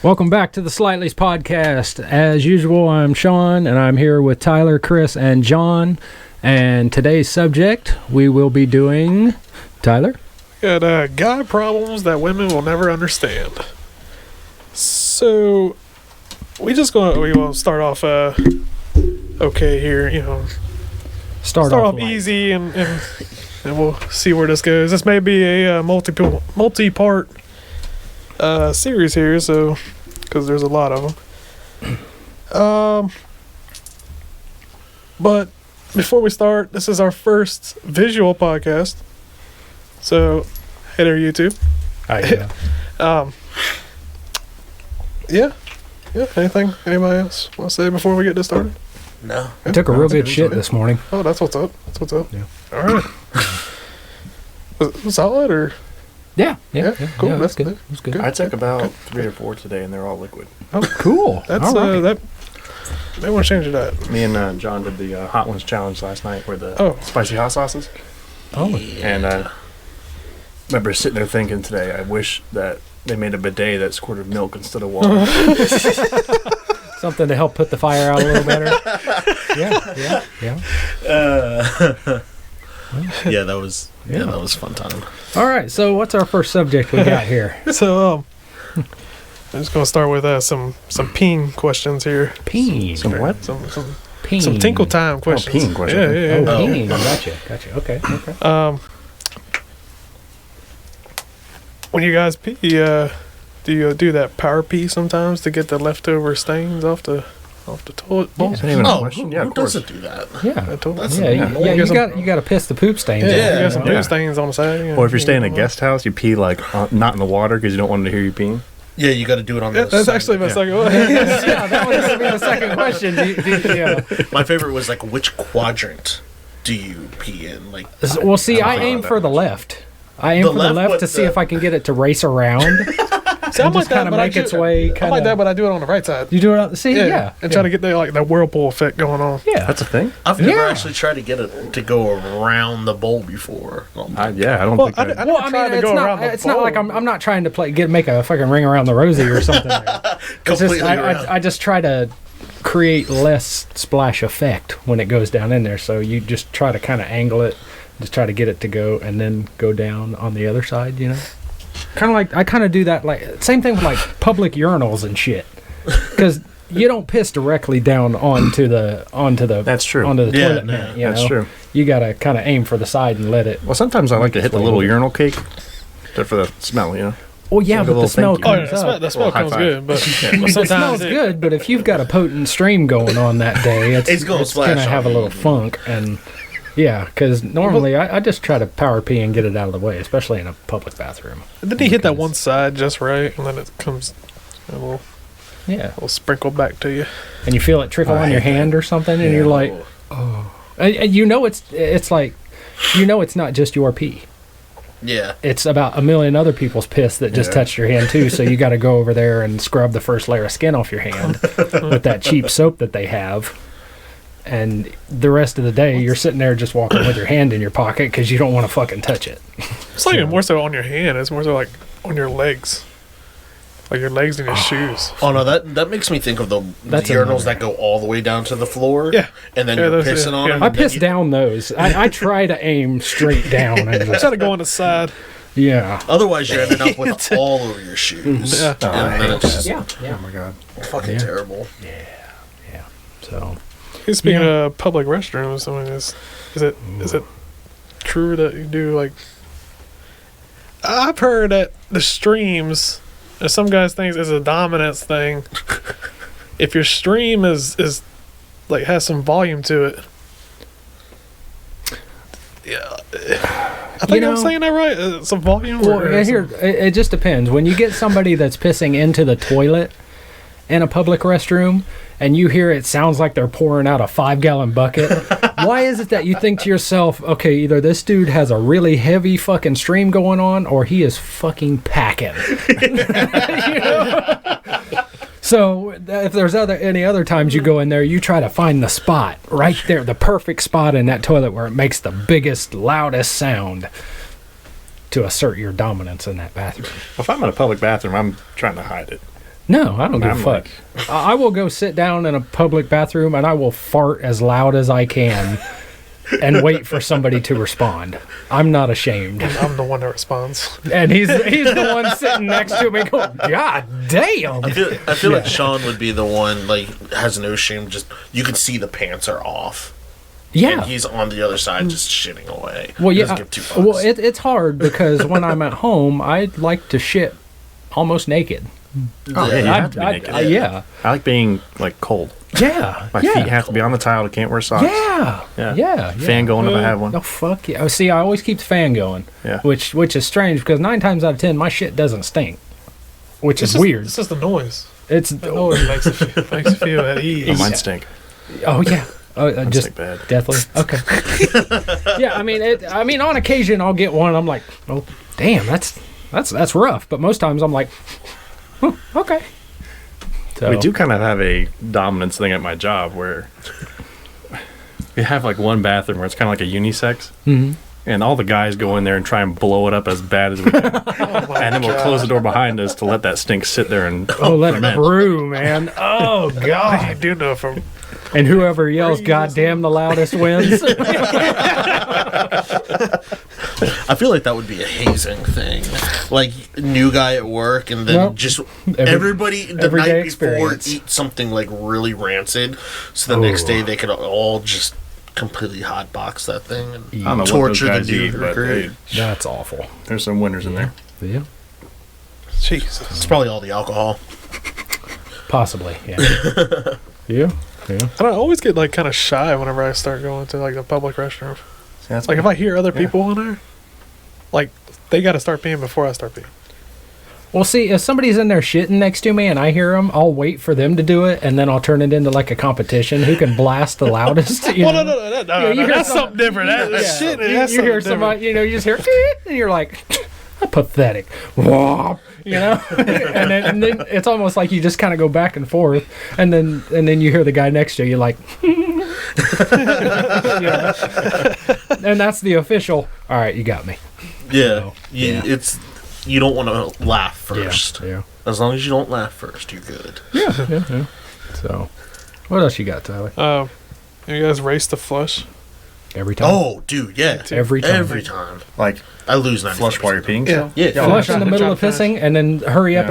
Welcome back to the Slightlies Podcast. As usual, I'm Sean, and I'm here with Tyler, Chris, and John. And today's subject, we will be doing... Tyler? Got guy problems that women will never understand. So, we will start off okay here, you know. Start off light. easy and we'll see where this goes. This may be a multi-part series here, so because there's a lot of them. But before we start, this is our first visual podcast. So, hey there, YouTube. Hi, yeah. Anything? Anybody else want to say before we get this started? No. I took a real good shit this morning. Oh, that's what's up. Yeah. All right. Was it solid or? Yeah. Cool. Yeah, That's good. good. It was good. I took about 3 or 4 today, and they're all liquid. Oh, cool. That's all right. that. They want to change that. Me and John did the Hot Ones challenge last night, where the spicy hot sauces. Oh, and I remember sitting there thinking today, I wish that they made a bidet that squirted milk instead of water. something to help put the fire out a little better. Yeah. Yeah, that was a fun time. All right, so what's our first subject we got here? So, I'm just gonna start with some peen questions here. Peen. Some what? Peen. Some tinkle time questions. Peen questions. Yeah. Oh, peen. Gotcha. Okay. When you guys pee, do you do that power pee sometimes to get the leftover stains off the toilet bowl? That's not even a question. Who Yeah, of course. doesn't do that? Yeah. You got to piss the poop stains. Yeah. out, You got some Yeah. poop stains on the side. Or if you're staying in a guest house, you pee not in the water because you don't want them to hear you peeing. Yeah, you got to do it on the That's side. actually my second one. Yeah, that was going to be the second question. Yeah. My favorite was like, which quadrant do you pee in? Like, Well, see, I think aim about for that the left. I aim The for the left left with to see the- if I can get it to race around. See, I'm just kind of make its way. I'm like that, but I do it on the right side. You do it on see, yeah. And try to get the whirlpool effect going on. Yeah. That's a thing? I've never Yeah. actually tried to get it to go around the bowl before. I don't Well, think I that. never tried to go around the it's not like bowl. I'm not trying to make a fucking ring around the rosy or something. It's just, Completely around. I just try to create less splash effect when it goes down in there. So you just try to kind of angle it, just try to get it to go and then go down on the other side, you know? Kind of like, I kind of do that, like, same thing with like public urinals and shit. Because you don't piss directly down onto the That's true. onto the Yeah, toilet no, mat, you That's know? true. You got to kind of aim for the side and let it. Well, sometimes I like to hit the little urinal cake for the smell, you know? Well, yeah, Like a but the little smell thank you. Oh, comes yeah, up. the smell High comes five. good, but It sometimes smells good, but if you've got a potent stream going on that day, It's gonna splash gonna have a on little you. funk. And yeah, because normally I just try to power pee and get it out of the way, especially in a public bathroom. then you hit that one side just right, and then it comes a little sprinkle back to you. And you feel it trickle on your hand or something, and you're like, and you know it's like, you know it's not just your pee. Yeah. It's about a million other people's piss that just touched your hand too. So you got to go over there and scrub the first layer of skin off your hand with that cheap soap that they have. And the rest of the day, you're sitting there just walking with your hand in your pocket because you don't want to fucking touch it. It's not even more so on your hand. It's more so like on your legs. Like your legs and your shoes. Oh no, that makes me think of the That's urinals that go all the way down to the floor. Yeah. And then Yeah, you're those- pissing on yeah. them. I and then piss you- down those. I try to aim straight down. And I just, try to go on the side. yeah. Otherwise, you're ending up with all over your shoes. Yeah. And then it's Yeah. Oh, my God. fucking Yeah. terrible. So, Speaking of public restrooms, I mean, is it true that you do like? I've heard that the streams, and some guys think it's a dominance thing. If your stream is like has some volume to it, yeah, I think I'm saying that right. Some volume. well, or here, it just depends. When you get somebody that's pissing into the toilet in a public restroom, and you hear it sounds like they're pouring out a 5-gallon bucket, why is it that you think to yourself, okay, either this dude has a really heavy fucking stream going on, or he is fucking packing? You know? So if there's any other times you go in there, you try to find the spot right there, the perfect spot in that toilet where it makes the biggest, loudest sound to assert your dominance in that bathroom. If I'm in a public bathroom, I'm trying to hide it. No, I don't give a I'm fuck. I will go sit down in a public bathroom and I will fart as loud as I can and wait for somebody to respond. I'm not ashamed. I'm the one that responds. And he's the one sitting next to me going, God damn. I feel like Sean would be the one, like, has no shame. Just, you can see the pants are off. Yeah. And he's on the other side just shitting away. Well, He yeah. doesn't give two fucks. Well, it's hard because when I'm at home, I like to shit almost naked. Oh, yeah, you have to be naked. Yeah. I like being like cold. Yeah. My yeah. feet have to be on the tile. I can't wear socks. Yeah. Yeah. Yeah. Fan going if I have one. Oh, fuck yeah. Oh, see, I always keep the fan going. Yeah. Which is strange because 9 times out of 10, my shit doesn't stink. Which is weird. It's just the noise. It's The noise makes you feel at ease. Oh, mine stink. Oh, yeah. Mine Just stink bad. deathly. Okay. Yeah, I mean, on occasion I'll get one. I'm like, oh, damn, that's rough. But most times I'm like, okay. So, We do kind of have a dominance thing at my job where we have like one bathroom where it's kind of like a unisex. Mhm. And all the guys go in there and try and blow it up as bad as we can. And then we'll close the door behind us to let that stink sit there and let it brew, man. Oh I god. do know from And whoever yells "goddamn" the loudest wins. I feel like that would be a hazing thing. Like, new guy at work, and then Nope. just everybody the everyday night before experience. eat something, like, really rancid, so the next day they could all just completely hotbox that thing and I don't know torture what those the guys new eat, but recruit. That's awful. there's some winners in there. Yeah. Jesus. It's probably all the alcohol. Possibly. Yeah. Yeah. Yeah. I always get like kind of shy whenever I start going to like the public restroom. See, that's Like me. if I hear other people in there, like they got to start peeing before I start peeing. Well, see, if somebody's in there shitting next to me and I hear them, I'll wait for them to do it, and then I'll turn it into like a competition. Who can blast the loudest? You Well, know? no, you hear that's some- something different. That's shit. You, That's you hear something somebody, you just hear, and you're like, pathetic. Womp, and then it's almost like you just kind of go back and forth, and then you hear the guy next to you like, yeah. And that's the official. All right, you got me. Yeah, yeah. You don't want to laugh first. Yeah. As long as you don't laugh first, you're good. Yeah. So, what else you got, Tyler? You guys race to flush? Every time. Oh, dude, yeah. Every time. Every time. Like I lose 90%. flush while you're peeing. Yeah. Yeah. Flush in the middle try of to finish. pissing, and then hurry up Yeah.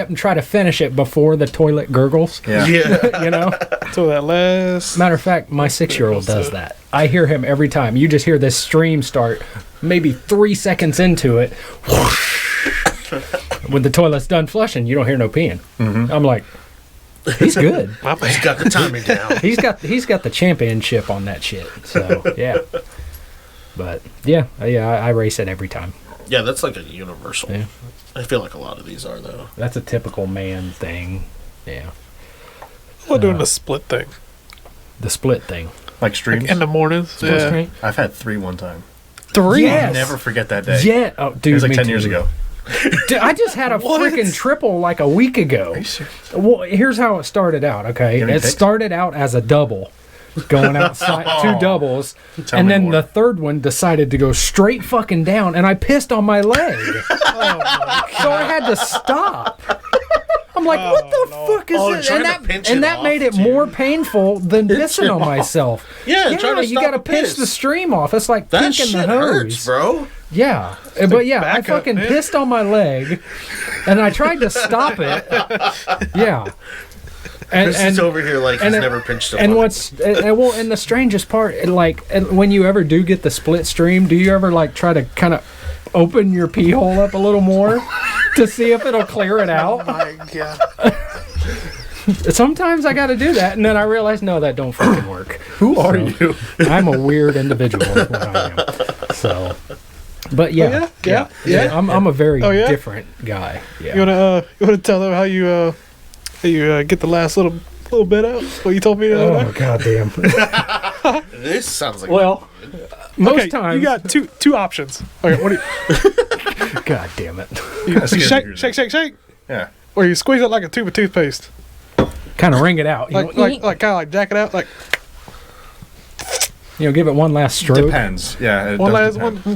and try to finish it before the toilet gurgles. Yeah. Yeah. You know. So that last. Matter of fact, my 6-year-old does that. I hear him every time. You just hear this stream start, maybe 3 seconds into it. When the toilet's done flushing, you don't hear no peeing. Mm-hmm. I'm like, he's good. My He's man. got the timing down. He's got the championship on that shit. So yeah. But yeah, I race it every time. Yeah, that's like a universal. Yeah. I feel like a lot of these are, though. That's a typical man thing. Yeah. I'm doing the split thing. The split thing. Like streams. In the mornings. Split Yeah. screen? I've had 3 one time. 3? Yes. I'll never forget that day. Yeah. Oh, dude. It was like me 10 too. years ago. Dude, I just had a What? freaking triple like a week ago. Are you serious? Well, here's how it started out, okay? You have any It pics? started out as a double, going outside, 2 doubles, Tell and me then more. the third one decided to go straight fucking down, and I pissed on my leg. So I had to stop. I'm like, what the fuck is Oh, this? trying And to pinch and it that off, made it dude. more painful than pissing on myself. Yeah, trying to you stop got to the pinch piss. the stream off. It's like That pinking shit the hose. hurts, bro. Yeah, but yeah, I backup, fucking man. pissed on my leg, and I tried to stop it. Yeah, Chris is over here like he's never pinched a and fucking- what's and the strangest part, like when you ever do get the split stream, do you ever like try to kind of open your pee hole up a little more to see if it'll clear it out? My God. Sometimes I got to do that, and then I realize no, that don't fucking work. Who are you? I'm a weird individual. Is what I am. So, but yeah, Yeah. I'm a very Oh, yeah? different guy. Yeah. You wanna tell them how you get the last little bit out? What you told me the other Oh day? goddamn! This sounds like Well, most Okay, times you got two options. Okay, what do God damn it! you That's good to hear. shake, Yeah. or you squeeze it like a tube of toothpaste, Kind of ring it out. You like know, kind of like jack it out, like give it one last stroke. Depends. Yeah. It One does last depend. one.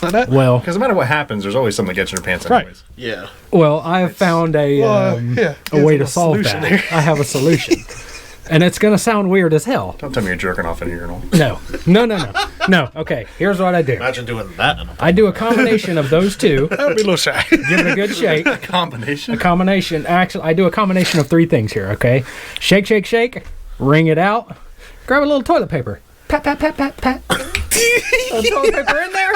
Like that. Well, Because no matter what happens, there's always something that gets in your pants Right. anyways. Yeah. well, I have found a way to solve that. I have a solution, and it's gonna sound weird as hell. Don't tell me you're jerking off in a urinal. No. Okay, here's what I do. Imagine doing that. I do a combination of those two. I'd be a little shy. Give it a good shake. Combination. Actually, I do a combination of 3 things here, okay? Shake, shake, shake. Wring it out. Grab a little toilet paper. Pat, pat, pat, pat, pat. Toilet paper in there.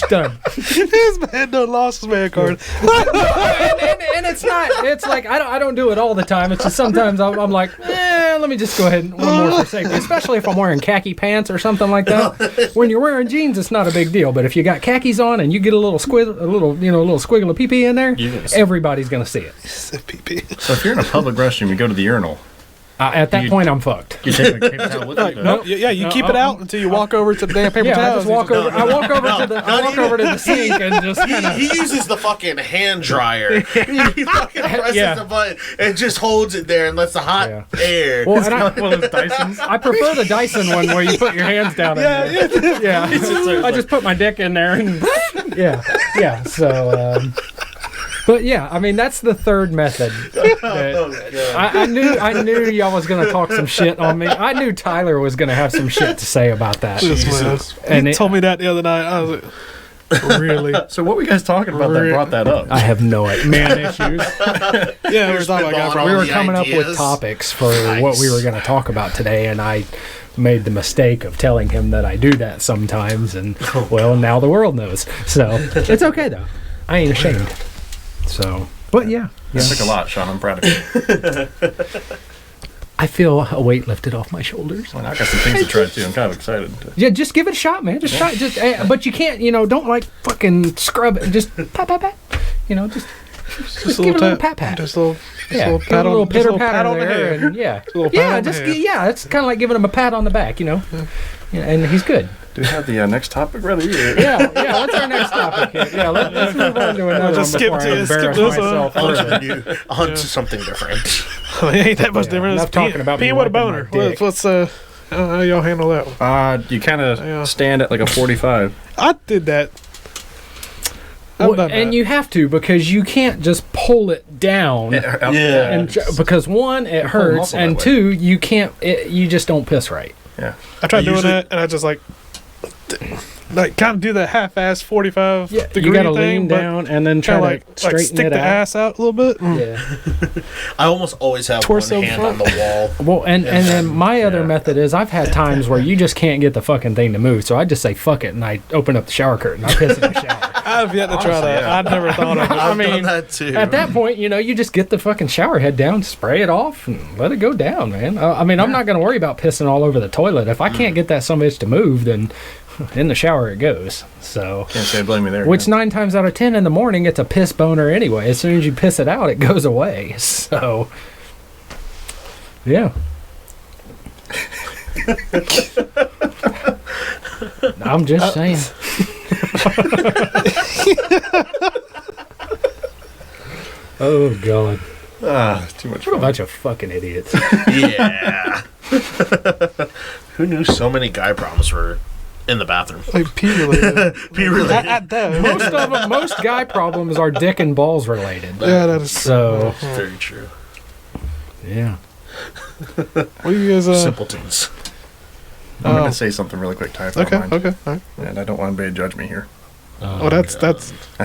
Done. This man done lost his man card. and it's not. It's like I don't do it all the time. It's just sometimes I'm like, let me just go ahead and one more for safety. Especially if I'm wearing khaki pants or something like that. When you're wearing jeans, it's not a big deal. But if you got khakis on and you get a little squiggle of pee pee in there, everybody's gonna see it. So if you're in a public restroom, you go to the urinal. At that point, I'm fucked. You take a paper towel with you. No, you keep it out until you walk over to the damn paper Yeah, towels. I just walk over. I walk over to the sink and just kind of. He uses the fucking hand dryer. He fucking presses the button and just holds it there and lets the hot air. Well, and One of those Dysons. I prefer the Dyson one where you put your hands down in there. Yeah. I just put my dick in there and yeah. So, but yeah, I mean that's the third method. I knew y'all was gonna talk some shit on me. I knew Tyler was gonna have some shit to say about that. And he told me that the other night. I was like, really? So what were you guys talking about that brought that up? I have no idea. Man issues. Yeah, we were talking about guy We were coming up with topics for what we were going to talk about today, and I made the mistake of telling him that I do that sometimes, and well, now the world knows. So it's okay though. I ain't ashamed. So, but yeah. That took a lot, Sean. I'm proud of you. I feel a weight lifted off my shoulders. Well, I got some things to try too. I'm kind of excited. Yeah, just give it a shot, man. Just try. But you can't. Don't like fucking scrub it. Just pat, pat, pat. Just give it a little pat, pat. Just a little pat, a little pitter pat on the there, head. and it's kind of like giving him a pat on the back, Yeah, and he's good. Do you have the next topic ready? Yeah. What's our next topic here? Yeah, let's move on to another Just one before I embarrass skip this myself further. On to something different. It ain't that much different. Enough talking about peeing me with a wiping my boner. dick. What's how y'all handle that one? You kind of stand at like a 45. I did that. And you have to because you can't just pull it down. Because one, it hurts, and two, you can't. You just don't piss right. Yeah. I tried doing that, and I just like kind of do that half-ass 45 degree you gotta thing, lean down and then try to straighten stick it the out. ass out a little bit. Yeah. I almost always have Torso one hand on front. the wall. Well, and then my other method is I've had times where you just can't get the fucking thing to move, so I just say fuck it and I open up the shower curtain. I piss in the shower. I've yet to try that. I'd never thought of it. I've done that too. At that point, you just get the fucking shower head down, spray it off, and let it go down, man. I'm not going to worry about pissing all over the toilet. If I can't get that sumbitch to move, then in the shower it goes. So Can't say blame me there. which 9 times out of 10 in the morning, it's a piss boner anyway. As soon as you piss it out, it goes away. So, yeah. I'm just saying. Oh, God. Too much What a fun. bunch of fucking idiots. Yeah. Who knew so many guy problems were in the bathroom? Like pee related. Pee related. At that. Most guy problems are dick and balls related. Yeah, that is So, That's very true. yeah. What do you guys Simpletons. I'm going to say something really quick, Ty. if you don't mind. Okay. All right. And I don't want anybody to judge me here. Oh, that's I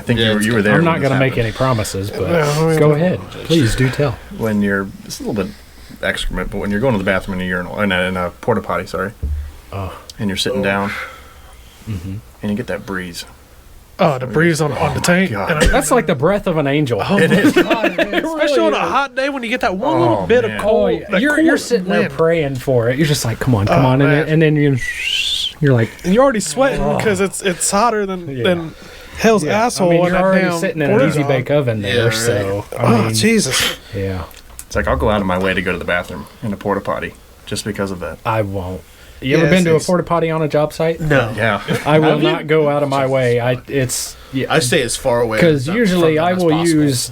think Yeah, you were there. I'm when not this going to make happened. any promises, but Yeah, go ahead. Please do tell. When you're, it's a little bit excrement, but when you're going to the bathroom in a urinal, in a porta potty, sorry, and you're sitting down, and you get that breeze. Oh, the breeze on the tank. God. That's like the breath of an angel. It is. Especially on a hot day when you get that one little bit man. of cold. Oh, that you're cool sitting there wind. praying for it. You're just like, come on, and man. then you're like, And you're already sweating because it's hotter than hell's asshole. I mean, in you're that already damn sitting in an porta easy john. bake oven there, Yeah, right. so I Oh, mean, Jesus. yeah, It's like I'll go out of my way to go to the bathroom in a porta potty just because of that. I won't. You ever Yes, been to a it's- porta potty on a job site? No. Yeah. I will not go out of my way. I stay as far away because from usually them I as will possible. use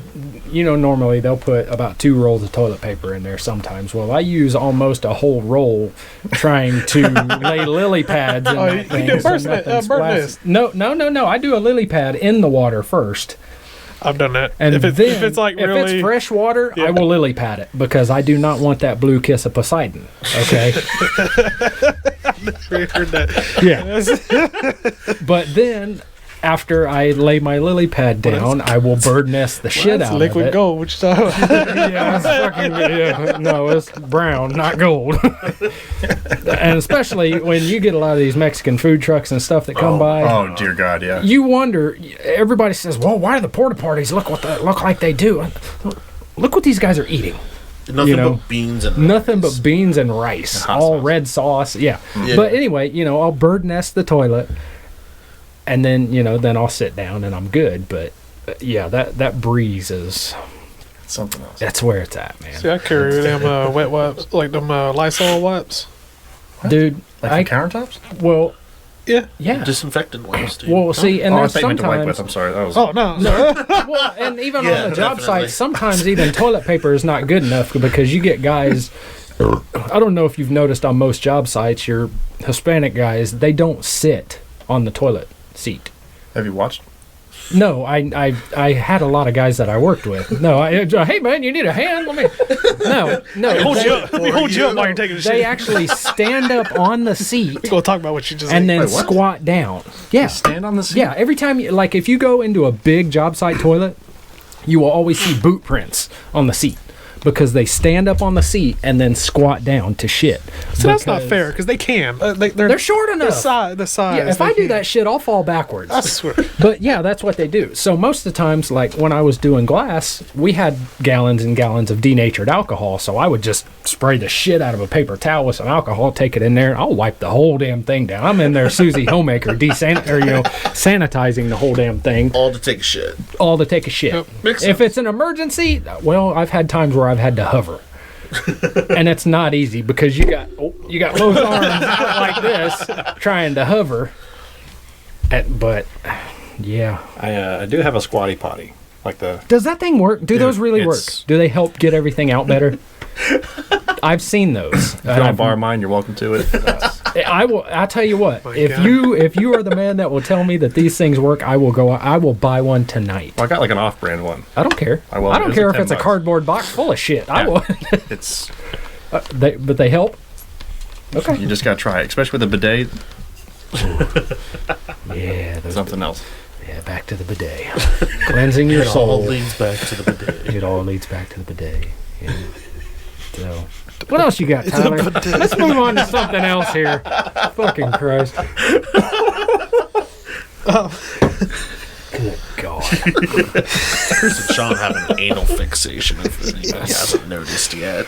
normally they'll put about 2 rolls of toilet paper in there sometimes. Well, I use almost a whole roll trying to lay lily pads in that thing. You do so burn nothing splashes. mist. No. I do a lily pad in the water first. I've done that. And if it's like if really it's fresh water, Yeah. I will lily pad it because I do not want that blue kiss of Poseidon. Okay. heard that. Yeah. But then, after I lay my lily pad down, I will bird nest the shit That's out liquid of it. gold. What you talking about? Yeah, it's fucking, no, it's brown, not gold. And especially when you get a lot of these Mexican food trucks and stuff that come by. Oh, dear God, yeah. You wonder. Everybody says, "Well, why do the porta potties look like they do?" Look what these guys are eating. Nothing but beans and Nothing rice. but beans and rice, Hot all sauce. red sauce. Yeah. Yeah. But anyway, I'll bird nest the toilet, and then then I'll sit down and I'm good. But yeah, that breeze is Something else. that's where it's at, man. See, I carry them wet wipes, like them Lysol wipes. Dude, Like the countertops? well, Yeah. yeah. Disinfectant wipes, dude. Well, see, and Oh, I there's thought you meant to wipe with. sometimes. I'm sorry. That was. Oh no. Well, and even Yeah, on the job definitely. sites, sometimes even toilet paper is not good enough because you get guys. I don't know if you've noticed on most job sites, your Hispanic guys, they don't sit on the toilet seat. Have you watched? No, I had a lot of guys that I worked with. No, hey man, you need a hand? Let me hold you up while you're taking a shit. They actually stand up on the seat We gonna talk about what you just and ate. then Wait, what? squat down. Yeah, Stand on the seat? yeah. Every time, if you go into a big job site toilet, you will always see boot prints on the seat because they stand up on the seat and then squat down to shit. So that's not Because fair because they can. They're short enough. The size. Yeah, if they I do can. that shit, I'll fall backwards. I swear. But yeah, that's what they do. So most of the times, like when I was doing glass, we had gallons and gallons of denatured alcohol. So I would just spray the shit out of a paper towel with some alcohol, take it in there, and I'll wipe the whole damn thing down. I'm in there, Susie Homemaker, sanitizing the whole damn thing, All to take a shit. all to take a shit. Yep. Makes If sense. it's an emergency, well, I've had times where I've had to hover. And it's not easy because you got both arms like this trying to hover. But yeah, I do have a squatty potty, like the. does that thing work? Do those really work? it's- Do they help get everything out better? I've seen those. If you want to borrow mine, you're welcome to it. I will. I'll tell you what. My If God. you are the man that will tell me that these things work, I will buy one tonight. Well, I got like an off-brand one. I don't care. I will. I don't It's care like if it's a $10. cardboard box full of shit. I Yeah. will. It's But they help. Okay. you just gotta try it, especially with a bidet. Yeah. Those Something else. Yeah, back to the bidet. Cleansing your It all soul. leads back to the bidet. It all leads back to the bidet. Yeah. So, what else you got, Tyler? Let's move on to something else here. Fucking Christ. Good God. Chris and Sean have an anal fixation if anybody hasn't noticed yet.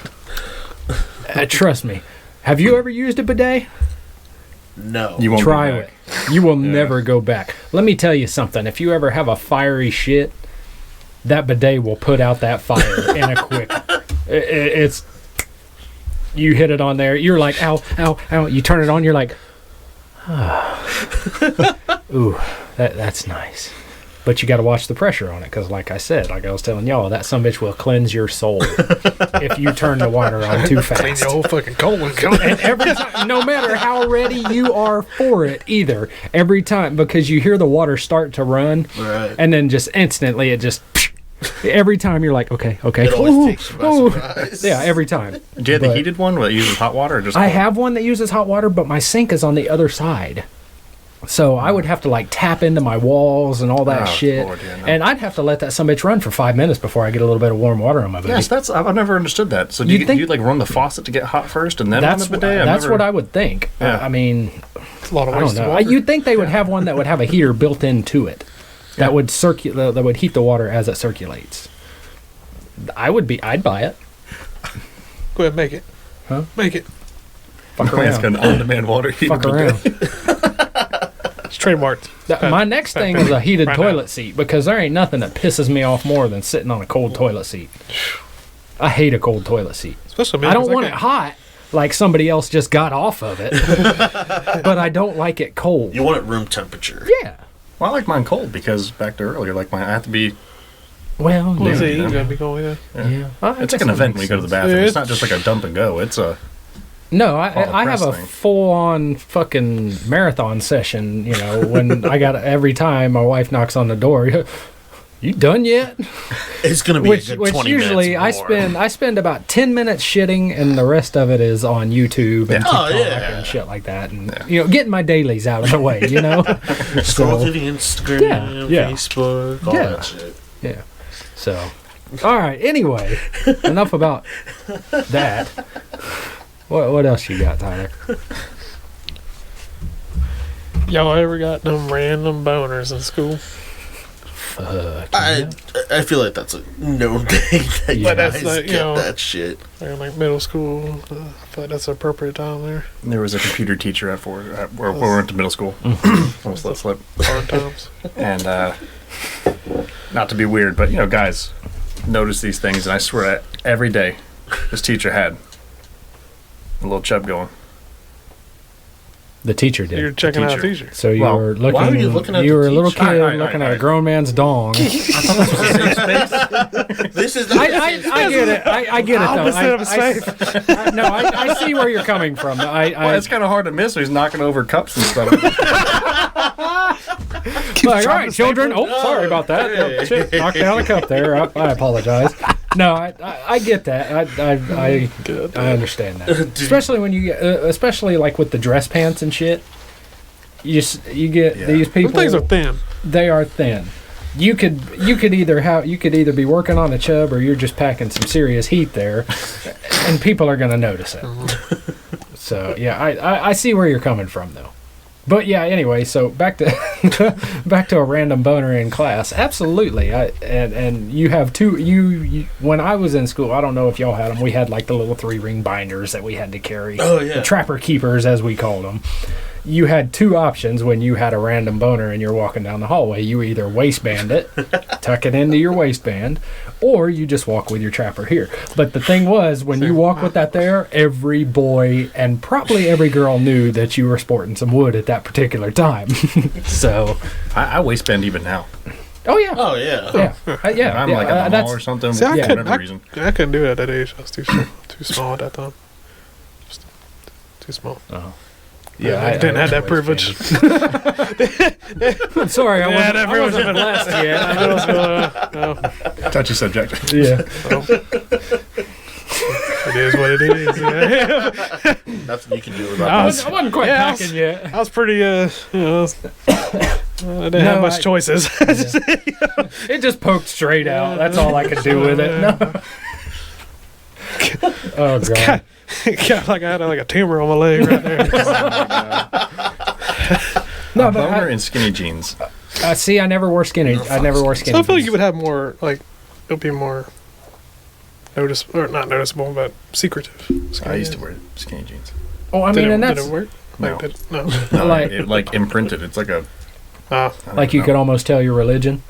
Trust me. Have you ever used a bidet? No. You won't Try go it. back. You will never go back. Let me tell you something. If you ever have a fiery shit, that bidet will put out that fire in a quick. It's. You hit it on there. You're like, ow, ow, ow. You turn it on. You're like, ooh, that's nice. But you got to watch the pressure on it because, like I said, like I was telling y'all, that sumbitch will cleanse your soul if you turn the water on too Clean fast. your whole fucking colon. And every time, no matter how ready you are for it, either, every time, because you hear the water start to run, Right. and then just instantly it just, every time you're like, okay. It always takes you by Ooh. surprise. Yeah, every time. Do you have the But- heated one that uses hot water or just? I cold? have one that uses hot water, but my sink is on the other side. So I would have to like tap into my walls and all that Oh, shit. Lord, yeah, no. And I'd have to let that sumbitch run for 5 minutes before I get a little bit of warm water on my baby. Yes, that's. I've never understood that. So do You'd you, think- do you like run the faucet to get hot first and then that's run the bidet? I've that's never- what I would think. Yeah. I mean, It's a lot of I don't wasted know. water. You'd think they would have one that would have a heater built into it that would that would heat the water as it circulates. I'd buy it. Go ahead, make it. Huh? Make it. Fuck It's got around. an on-demand water heater. Fuck around. It's trademarked. My next thing is a heated Right toilet now. seat because there ain't nothing that pisses me off more than sitting on a cold toilet seat. I hate a cold toilet seat. Especially me. I don't 'cause want it can't- hot like somebody else just got off of it, but I don't like it cold. You want it room temperature. Yeah. Well, I like mine cold because back to earlier, like I have to be Well, We'll yeah. see. You gotta be going, yeah. Yeah. It's like an event when you go to the bathroom. It's not just like a dump and go. It's a No, All the I have a press thing. full-on fucking marathon session, when I got every time my wife knocks on the door, you done yet? It's gonna be a good 20 usually minutes more. I spend about 10 minutes shitting and the rest of it is on YouTube and Yeah. Oh, TikTok yeah. and shit like that, and getting my dailies out of the way, Scroll So, through the Instagram, Yeah. Facebook, all Yeah. that shit. yeah. So, all right. Anyway, enough about that. What else you got, Tyler? Y'all ever got them random boners in school? I feel like that's a known thing that you Yeah. guys That's like, get that shit. Like in like middle school, I feel like that's the appropriate time there. There was a computer teacher at where we went to middle school. Almost let slip. Hard times. And not to be weird, but guys notice these things, and I swear that every day this teacher had a little chub going. The teacher did. You're checking out a teacher. teacher. So you Well, were looking. why were you looking at You the were a little teacher? kid looking at a grown man's dong. This is I get it. I get it though. Opposite of a safe. I see where you're coming from. Well, it's kind of hard to miss when he's knocking over cups and stuff. Like, all right, children. Oh, sorry about that. Oh, shit, knocked down a cup there. I apologize. No, I get that. I understand that. Especially when you get, especially like with the dress pants and shit. You get these people. Them things are thin. They are thin. You could either be working on a chub or you're just packing some serious heat there, and people are gonna notice it. So yeah, I see where you're coming from though. But yeah, anyway, so back to back to a random boner in class. Absolutely, and you have two. You when I was in school, I don't know if y'all had them. We had like the little 3-ring binders that we had to carry. Oh, yeah. The trapper keepers, as we called them. You had two options when you had a random boner and you're walking down the hallway. You either waistband it, tuck it into your waistband, or you just walk with your trapper here. But the thing was, when you walk with that there, every boy and probably every girl knew that you were sporting some wood at that particular time. So, I waistband even now. oh yeah, Oh yeah. yeah, I'm yeah, like at the that's mall or something. See, I for whatever reason. couldn't do it at that age. I was too small at that time. Just too small. yeah. I didn't have that privilege. I'm sorry, I wasn't, that I wasn't blessed yet. Touchy subject. Yeah. It is what it is. Yeah. Nothing you can do I about was- I wasn't quite yeah, I was- packing yet. I was pretty, I didn't have much choices. It just poked straight out. That's all I could do with it. No. Oh god. Got like I had like a tumor on my leg right there. No, Boner but and skinny jeans. see, I never wore skinny. I never wore skinny. So I feel like jeans. you would have more like it'll be more noticeable or not noticeable, but secretive. I used to wear skinny jeans. Oh, I mean, and did that's it work? No. No. like It like imprinted. It's like a. Ah, I don't like you know. could almost tell your religion.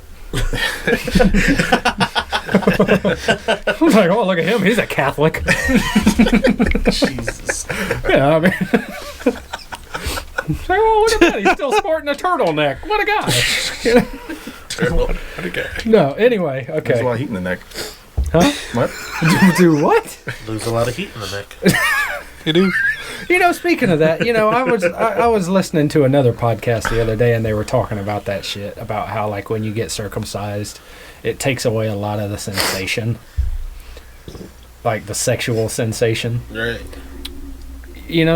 I was like, oh, look at him. He's a Catholic. Jesus. Yeah, I mean. Say, oh, look at that. He's still sporting a turtleneck. What a guy. what a guy. No, anyway, There's okay. a lot of heat in the neck. Huh? What? Do what? Lose a lot of heat in the neck. You do? Speaking of that, I was listening to another podcast the other day, and they were talking about that shit, about how, like, when you get circumcised, it takes away a lot of the sensation, like the sexual sensation. Right.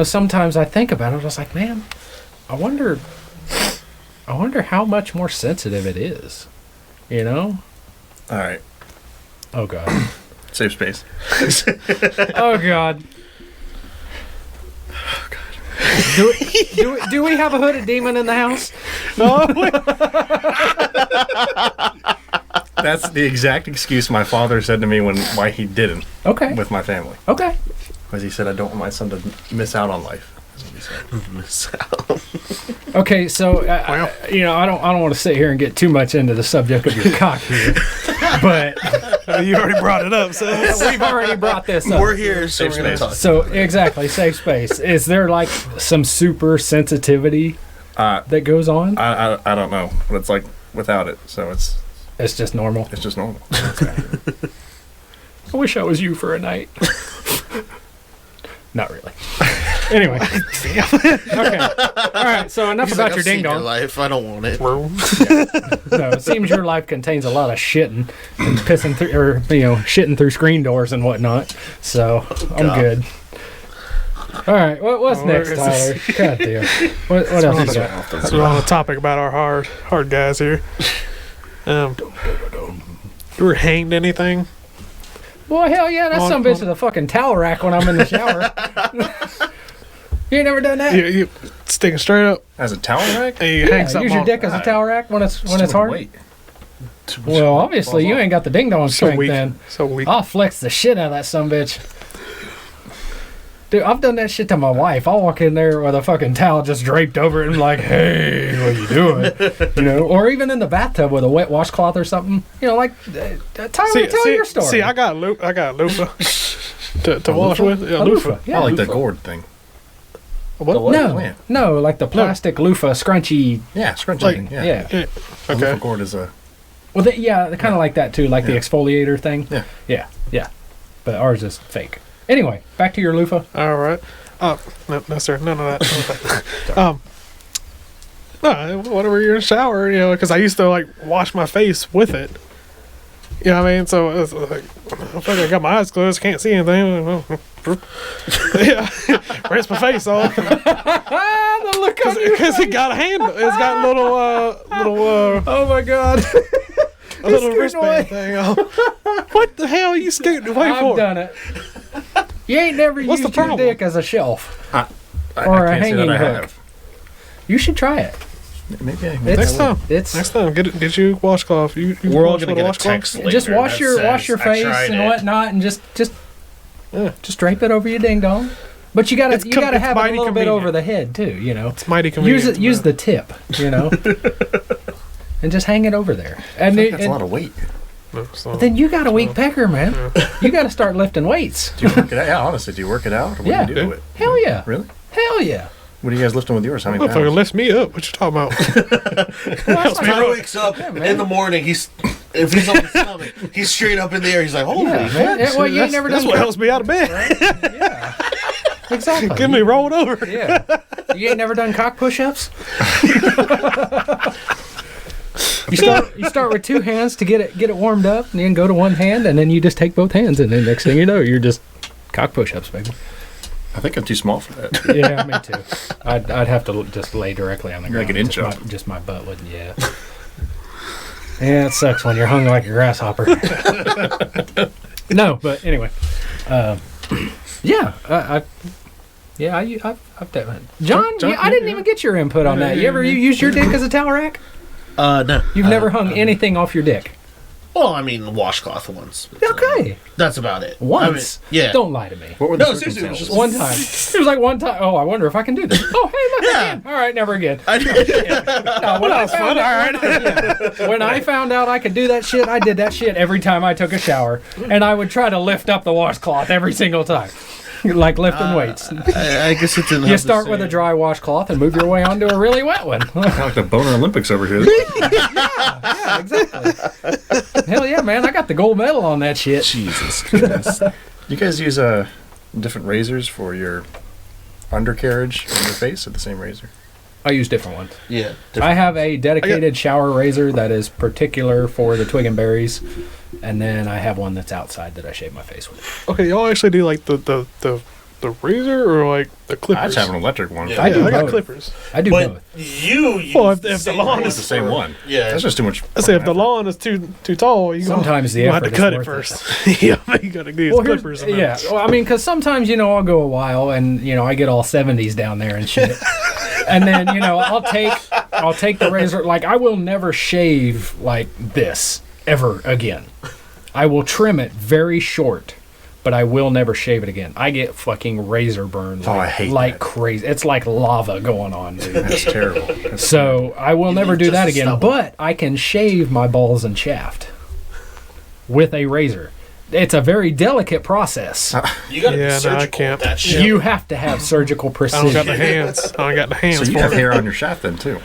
Sometimes I think about it, I was like, man, I wonder how much more sensitive it is, All right. Oh, God. Safe space. Oh, God. Do we have a hooded demon in the house? That's the exact excuse my father said to me why he didn't Okay. with my family. Okay. Because he said, I don't want my son to miss out on life. That's what he said. Okay, so I don't want to sit here and get too much into the subject of your cock here, but You already brought it up, so we've already brought this up. We're here, so Safe we're going to space. talk. So exactly, safe space. Is there like some super sensitivity that goes on? I don't know what it's like without it. So it's It's just normal. It's just normal. I wish I was you for a night. Not really. Anyway. Okay. All right. So enough about your ding dong. Life. I don't want it. No, it seems your life contains a lot of shitting and pissing through, or shitting through screen doors and whatnot. So I'm good. All right. What's next, Tyler? God damn. What else you got? So we're on the topic about our hard guys here. You ever hanged anything? Boy, hell yeah, that's some bitch with a fucking towel rack when I'm in the shower. You ain't never done that? You sticking straight up. As a towel rack? And you hang something use your on. dick as a towel rack when it's hard. Weight. Well, obviously you ain't got the ding dong So strength weak. then. So weak. I'll flex the shit out of that sumbitch. Dude, I've done that shit to my wife. I'll walk in there with a fucking towel just draped over it and like, hey, what you doing? Or even in the bathtub with a wet washcloth or something. Tyler, tell your story. See, I got loofah to wash with. Yeah, A loofah. Yeah. I like the gourd thing. What? No, like the plastic loofah scrunchy. Yeah, scrunchie Like- thing. Yeah. Yeah. Yeah. The Okay. loofah gourd is a... Well, they're kind of like that too, like the Yeah. exfoliator thing. Yeah. Yeah. But ours is fake. Anyway, back to your loofah. All right. No, sir. None of that. No, whenever you're in the shower, because I used to like wash my face with it. You know what I mean? So it's like, I think I got my eyes closed, can't see anything. Yeah, rinse my face off The look on your because it got a handle. It's got little Oh my god. a little scooting wristband away. thing on. What the hell are you scooting away I've for? done it. You ain't never What's the used your problem? dick as a shelf. I Or a can't say that hanging I hook. have. You should try it. Maybe I Next time. It's Next time, get you washcloth. You We're all wash gonna with get a washcloth? text later just wash that your says, "I face tried and it." whatnot, and just Yeah. drape it over your ding dong. But you gotta It's have it a mighty little bit convenient. over the head too. It's mighty convenient. Use the tip. And just hang it over there. And, That's a lot of weight. then you got a weak pecker, man. You got to start lifting weights. Do you work it out? Yeah, honestly, do you work it out? Or what do you do with it? Hell yeah. Really? Hell yeah. What are you guys lifting with yours? How many Motherfucker pounds? lifts me up. What you talking about? Tyler wakes up in the morning. If he's on his stomach, he's straight up in the air. He's like, "Holy Yeah, fuck!" man. Well, you ain't never That's done what helps me out of bed. Yeah. Exactly. Get me rolled over. Yeah. You ain't never done cock push-ups? You start with two hands to get it warmed up, and then go to one hand, and then you just take both hands, and then next thing you know, you're just cock push-ups, baby. I think I'm too small for that. Yeah, me too. I'd have to just lay directly on the ground. Like an inch just up. just my butt wouldn't. Yeah. Yeah, it sucks when you're hung like a grasshopper. No, but anyway, yeah, I've done it. John, I didn't even get your input on that. You used your dick as a towel rack? No. You've never hung anything off your dick? Well, I mean, washcloth once. Okay. That's about it. Once? I mean, yeah. Don't lie to me. What were the No, seriously, it was circumstances? One time. It was like one time. Oh, I wonder if I can do this. Oh, hey, look, Yeah. again. All right, never again. I did. When I found out I could do that shit, I did that shit every time I took a shower. And I would try to lift up the washcloth every single time. Like lifting weights. I guess it didn't. You start with a dry washcloth and move your way onto a really wet one. Kind of like the Boner Olympics over here. Yeah, exactly. Hell yeah, man. I got the gold medal on that shit. Jesus goodness. You guys use different razors for your undercarriage and your face, or the same razor? I use different ones. Yeah. I have a dedicated shower razor that is particular for the twig and berries, and then I have one that's outside that I shave my face with. Okay, y'all actually do like the razor or like the I clippers? just have an electric one. Yeah. I do I got both. clippers. I do But both. you use Well, if the lawn It's the same one. Yeah. That's just too much. I say if the effort. lawn is too tall, you Sometimes the you have to effort cut is it worth first. Yeah, you gotta do Well, his clippers. And yeah. Well, I mean, because sometimes I'll go a while and I get all 70s down there and shit, and then I'll take the razor. Like I will never shave like this ever again. I will trim it very short, but I will never shave it again. I get fucking razor burn I hate like that. crazy. It's like lava going on, dude. That's terrible. So I will never leave do just that the again. stubble. But I can shave my balls and shaft with a razor. It's a very delicate process. You gotta Yeah, be no, I surgical can't. with that shit. You have to have surgical I don't precision. got the hands. I don't got the hands So you for have it. hair on your shaft then too?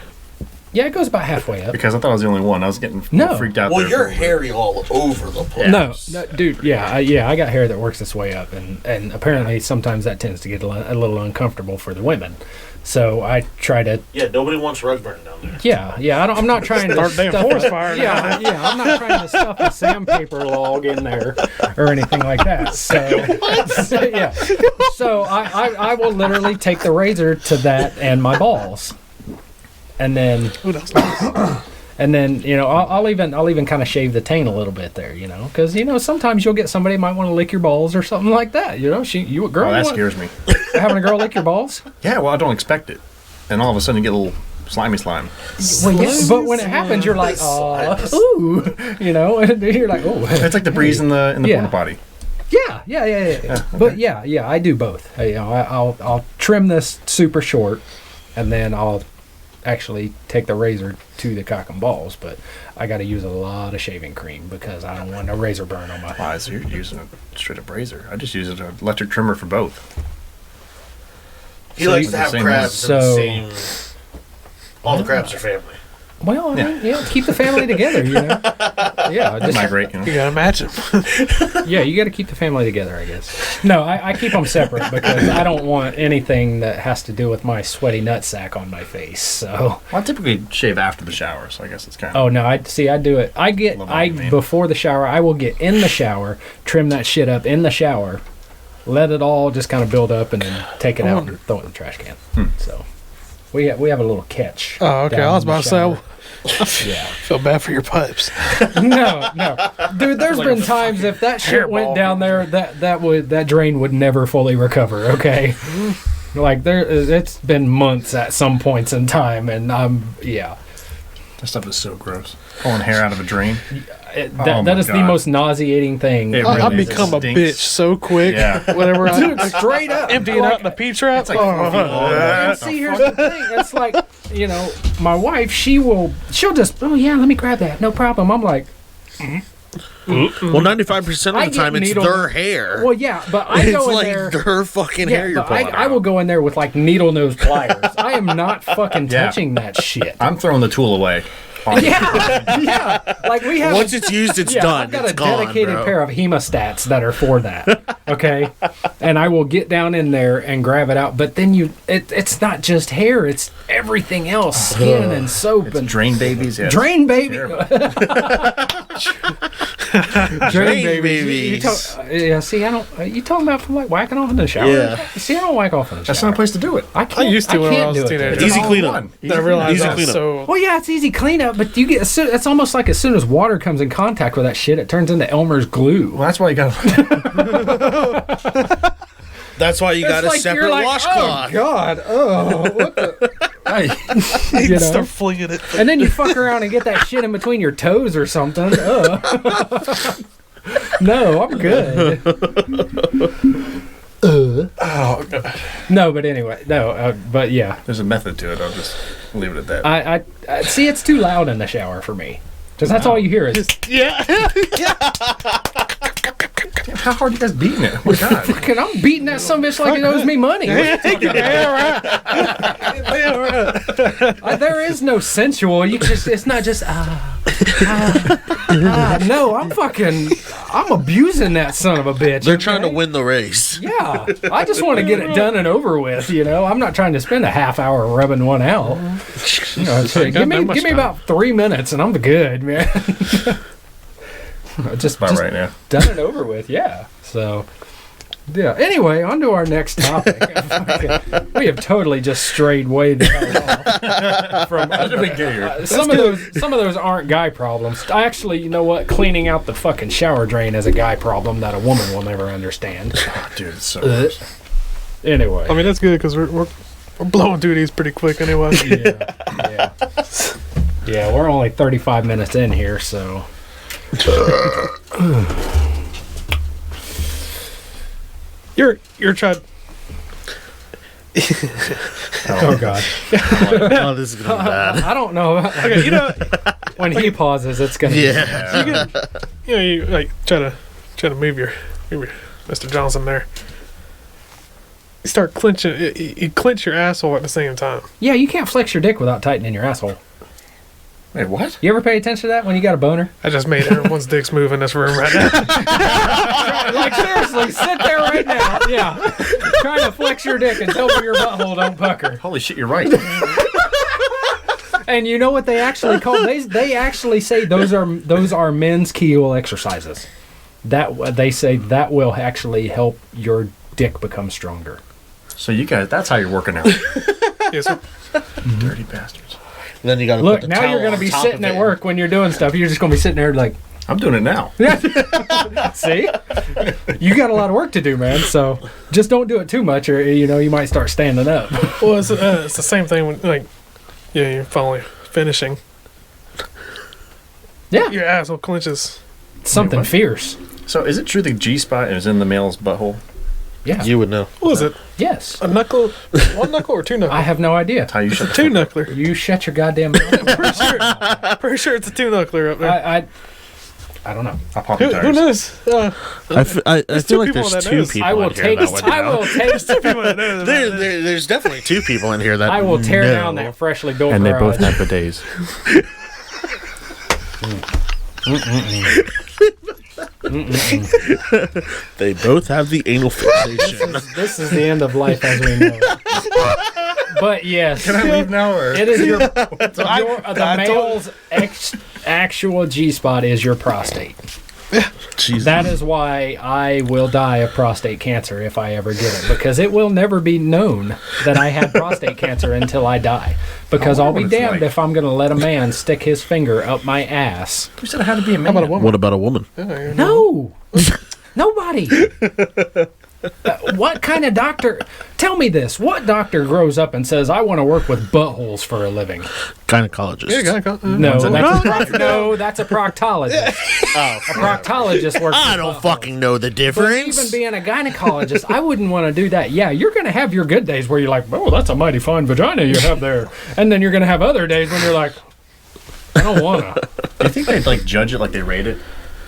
Yeah, it goes about halfway up. Because I thought I was the only one. I was getting freaked out. Well, there you're hairy all over the place. No, dude. Yeah, I got hair that works its way up, and apparently sometimes that tends to get a little uncomfortable for the women. So I try to. Yeah, nobody wants rug burn down there. Yeah. I'm not trying to Start damn stuff forest fire. Yeah, I'm not trying to stuff a sandpaper log in there or anything like that. So I will literally take the razor to that and my balls, and then. Ooh, that's nice. And then, I'll even kind of shave the taint a little bit there, because sometimes you'll get somebody who might want to lick your balls or something like that. You a girl. Oh, that scares me. Having a girl lick your balls? Yeah, well, I don't expect it, and all of a sudden you get a little slimy slime. Well, yeah, but when it happens, you're like, oh, ooh, and you're like, oh. It's like the breeze in the porta potty. Yeah. Okay. But yeah, I do both. I'll trim this super short, and then I'll actually take the razor to the cock and balls, but I got to use a lot of shaving cream because I don't want a razor burn on my. Why? So you're using a straight up razor? I just use an electric trimmer for both. He likes to have crabs in the same. All the crabs are family. Well, I mean, keep the family together, Yeah, Just migrate, You gotta match them. Yeah, you got to keep the family together, I guess. No, I keep them separate because I don't want anything that has to do with my sweaty nutsack on my face. So. Well, I typically shave after the shower, so I guess it's kind of. Oh no, I do it. Before the shower, I will get in the shower, trim that shit up in the shower, let it all just kind of build up, and then take it out and throw it in the trash can. So. We have a little catch. Oh, okay. I was about to say, yeah. Feel bad for your pipes. No. Dude, there's been times if that shit went down there, that drain would never fully recover, okay? Like, it's been months at some points in time, and that stuff is so gross. Pulling hair out of a drain. That is the most nauseating thing. I become a bitch so quick. Yeah. Whenever I straight up empty it out in the pee trap. And see, here's the thing. It's like, my wife, she'll just, oh yeah, let me grab that, no problem. I'm like, well, 95% of the time it's their hair. Well, yeah, but I go in there. It's like their fucking hair you're pulling out. I will go in there with like needle nose pliers. I am not fucking touching that shit. I'm throwing the tool away. Yeah. Like we have. Once it's used, it's done. I've got a dedicated pair of hemostats that are for that. Okay, and I will get down in there and grab it out. But then it's not just hair; it's everything else, skin and soap and drain babies. Yes. Drain baby. Drain babies. See, I don't. You talking about from like whacking off in the shower? Yeah. See, I don't whack off in the shower. That's not a place to do it. I used to when I was a teenager. Easy cleanup. I realized Easy that cleanup. so. Well, yeah, it's easy cleanup, but you get it's almost like as soon as water comes in contact with that shit, it turns into Elmer's glue. Well, that's why you got. That's why you got a separate washcloth. Oh God! Oh, what the? You start flinging it. And then you fuck around and get that shit in between your toes or something. No, I'm good. Oh God. No, but anyway, but yeah. There's a method to it. I'll just leave it at that. I see. It's too loud in the shower for me, because that's all you hear is. Yeah. Damn, how hard are you guys beating it? Oh my God. Fucking, I'm beating that son of a bitch like it owes me money. Yeah, right. There is no sensual. It's not just no, I'm abusing that son of a bitch. They're trying to win the race. Yeah, I just want to get it done and over with. I'm not trying to spend a half hour rubbing one out. Give me about 3 minutes and I'm good, man. just right now. Done and over with. Yeah. So. Yeah. Anyway, on to our next topic. We have totally just strayed way the hell off from. How did we get here? Some of those aren't guy problems. Actually, you know what? Cleaning out the fucking shower drain is a guy problem that a woman will never understand. Oh, dude, it's so gross. Anyway, I mean that's good because we're blowing through these pretty quick anyway. Yeah. We're only 35 minutes in here, so. You're trying. Oh God! Oh, this is gonna be bad. I don't know. Okay, when he pauses, it's gonna. Yeah. You like try to move your Mr. Johnson there. You start clenching. You clench your asshole at the same time. Yeah, you can't flex your dick without tightening your asshole. Wait, what? You ever pay attention to that when you got a boner? I just made everyone's dicks move in this room right now. Like, seriously, sit there right now. Yeah. Trying to flex your dick and tell me your butthole don't pucker. Holy shit, you're right. And you know what they actually call? They actually say those are men's Kegel exercises. That they say that will actually help your dick become stronger. So you guys, that's how you're working out. Yes, sir. Dirty bastards. And then you got to Look, put the now towel you're going to on be top sitting of at it. work when you're doing stuff. You're just going to be sitting there like, I'm doing it now. see? You got a lot of work to do, man. So just don't do it too much or, you might start standing up. Well, it's the same thing when, like, you're finally finishing. Yeah. Your asshole clenches. Something what? fierce. So is it true the G-spot is in the male's butthole? Yeah. You would know. What is it? Yes. A knuckle? One knuckle or two knuckles? I have no idea. That's how you should. It's a two knuckler. You shut your goddamn mouth. Pretty sure it's a two knuckler up there. I don't know. I'll pop Who your tires. knows? I There's feel two like people there's that two knows. people I will in here take. that would know. I will take. People that know that. There's definitely two people in here that I will tear know. down that freshly built And they garage. both have bidets. They both have the anal fixation. This is the end of life as we know it. But yes, Can I leave now, or it is the male's actual G-spot is your prostate. Jesus. That is why I will die of prostate cancer if I ever get it, because it will never be known that I had prostate cancer until I die. Because I'll be what it's damned like. if I'm going to let a man stick his finger up my ass. who said I had to be a man? How about a woman? What about a woman? No, nobody. What kind of doctor? Tell me this. What doctor grows up and says, I want to work with buttholes for a living? Gynecologist. Yeah, That's a proctologist. A proctologist works I with don't buttholes. fucking know the But difference. even being a gynecologist, I wouldn't want to do that. Yeah, you're going to have your good days where you're like, oh, that's a mighty fine vagina you have there. And then you're going to have other days when you're like, I don't want to. Do you think they'd like judge it like they rate it?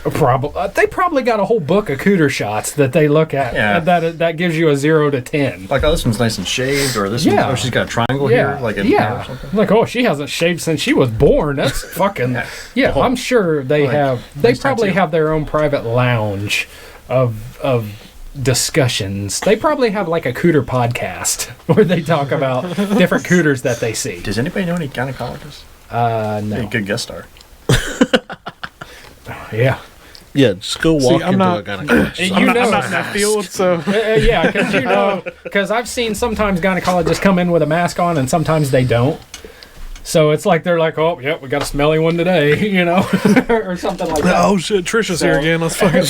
They probably got a whole book of cooter shots that they look at. Yeah. That gives you a 0 to 10. Like, oh, this one's nice and shaved, or this Yeah. one, oh, she's got a triangle here, like in hair or something. Like, oh, she hasn't shaved since she was born. That's fucking. Yeah, Oh. I'm sure they Like, have. They nice probably tattoo. have their own private lounge of discussions. They probably have like a cooter podcast where they talk about different cooters that they see. Does anybody know any gynecologists? Be a No. good guest star. Yeah. Yeah, just go walk I'm into not- a gynecologist. I'm not in that field, so Yeah, because I've seen sometimes gynecologists come in with a mask on and sometimes they don't. So it's like they're like, oh, yep, we got a smelly one today, or something like that. oh shit, Trisha's here again. Let's fucking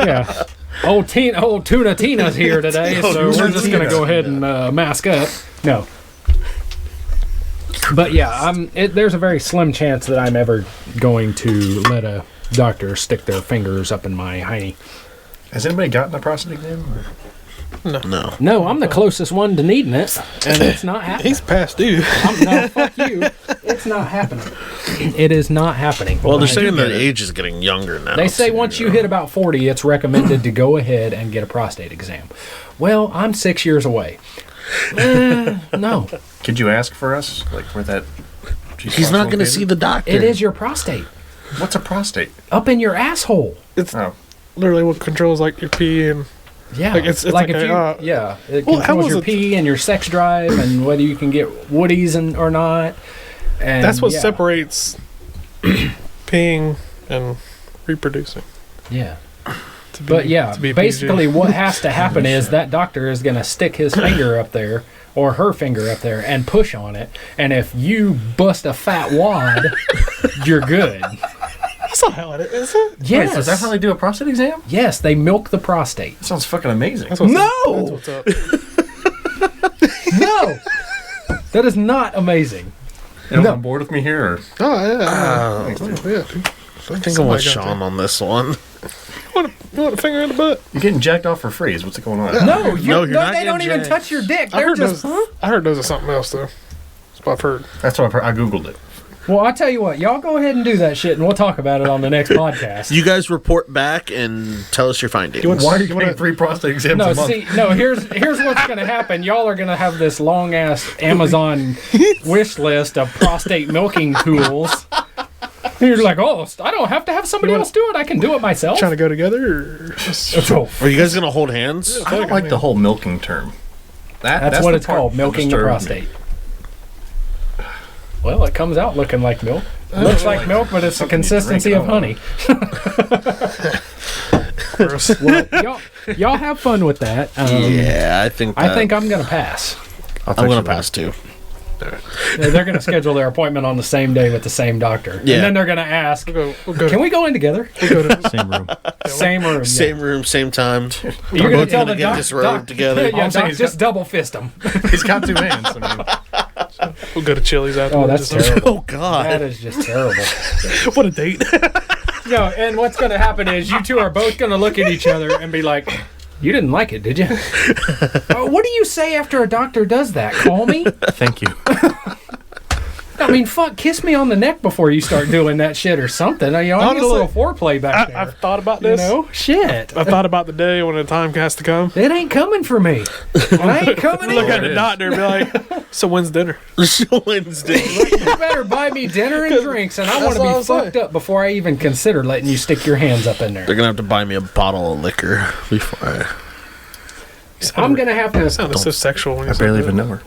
Yeah. Old Tuna Tina's here today, so we're just gonna go ahead and mask up. No. But yeah, there's a very slim chance that I'm ever going to let a doctor stick their fingers up in my hiney. Has anybody gotten a prostate exam? Or? No. No, I'm the closest one to needing it, and it's not happening. He's past due. No, fuck you. It's not happening. It is not happening. Well, they're I saying do that get it. age is getting younger now. They say too, once you hit about 40, it's recommended to go ahead and get a prostate exam. Well, I'm 6 years away. No. Could you ask for us? Like, where that... He's not going to see the doctor. It is your prostate. What's a prostate? Up in your asshole. It's Oh. literally what controls like your pee and Yeah. Like, it's like if a, you, uh, it well, how controls was your it- pee and your sex drive and whether you can get woodies or not. And that's what yeah. separates peeing and reproducing. Yeah. To be- But yeah, to be basically PG. what has to happen is that doctor is going to stick his finger up there or her finger up there and push on it. And if you bust a fat wad, you're good. That's not how it is it? Yes. Wait, is that how they do a prostate exam? Yes, they milk the prostate. That sounds fucking amazing. That's what's No! That's what's up. No! That is not amazing. Anyone No. on board with me here? Or? Oh yeah. Thanks, dude. Yeah, dude. I think I'm with Sean on this one. You want a finger in the butt? You're getting jacked off for free. Is what's going on? No, you're not they don't getting even jacked. touch your dick. I They're heard just. those. I heard those are something else though. That's what I've heard. That's what I've heard. I googled it. Well, I tell you what, y'all go ahead and do that shit, and we'll talk about it on the next podcast. You guys report back and tell us your findings. Why are you getting 3 prostate exams No, a month? here's what's going to happen. Y'all are going to have this long-ass Amazon wish list of prostate milking tools. And you're like, oh, I don't have to have somebody else do it. I can do it myself. Trying to go together? Or just... Are you guys going to hold hands? I don't like the whole milking term. That's what the it's part called, that milking the disturbs me. prostate. Well, it comes out looking like milk. Looks like milk, but it's the consistency of honey. Well, y'all have fun with that. Yeah, I think I'm going to pass. I'm going to pass too. They're going to schedule their appointment on the same day with the same doctor. Yeah. And then they're going to ask, can we go in together? We'll go to Same room. Same room. Same room, same time. You're We're going both to tell gonna the get disrobed together. Yeah, I'm saying doc, just double fist them. He's got 2 hands. I mean, We'll go to Chili's after. Oh, that's terrible. Oh, God. That is just terrible. What a date. No, and what's going to happen is you two are both going to look at each other and be like, you didn't like it, did you? What do you say after a doctor does that? Call me? thank you. I mean, fuck, kiss me on the neck before you start doing that shit or something. I need a Honestly, little foreplay back there. I've thought about you this. know? Shit. I've thought about the day when the time has to come. It ain't coming for me. I ain't coming Look in. at the doctor and be like, so when's dinner? Wednesday. You better buy me dinner and drinks, and I want to what be I'm saying. fucked up before I even consider letting you stick your hands up in They're there. going to have to buy me a bottle of liquor before I... I'm going to have It to... sounded so sexual when you I said barely that. even know her.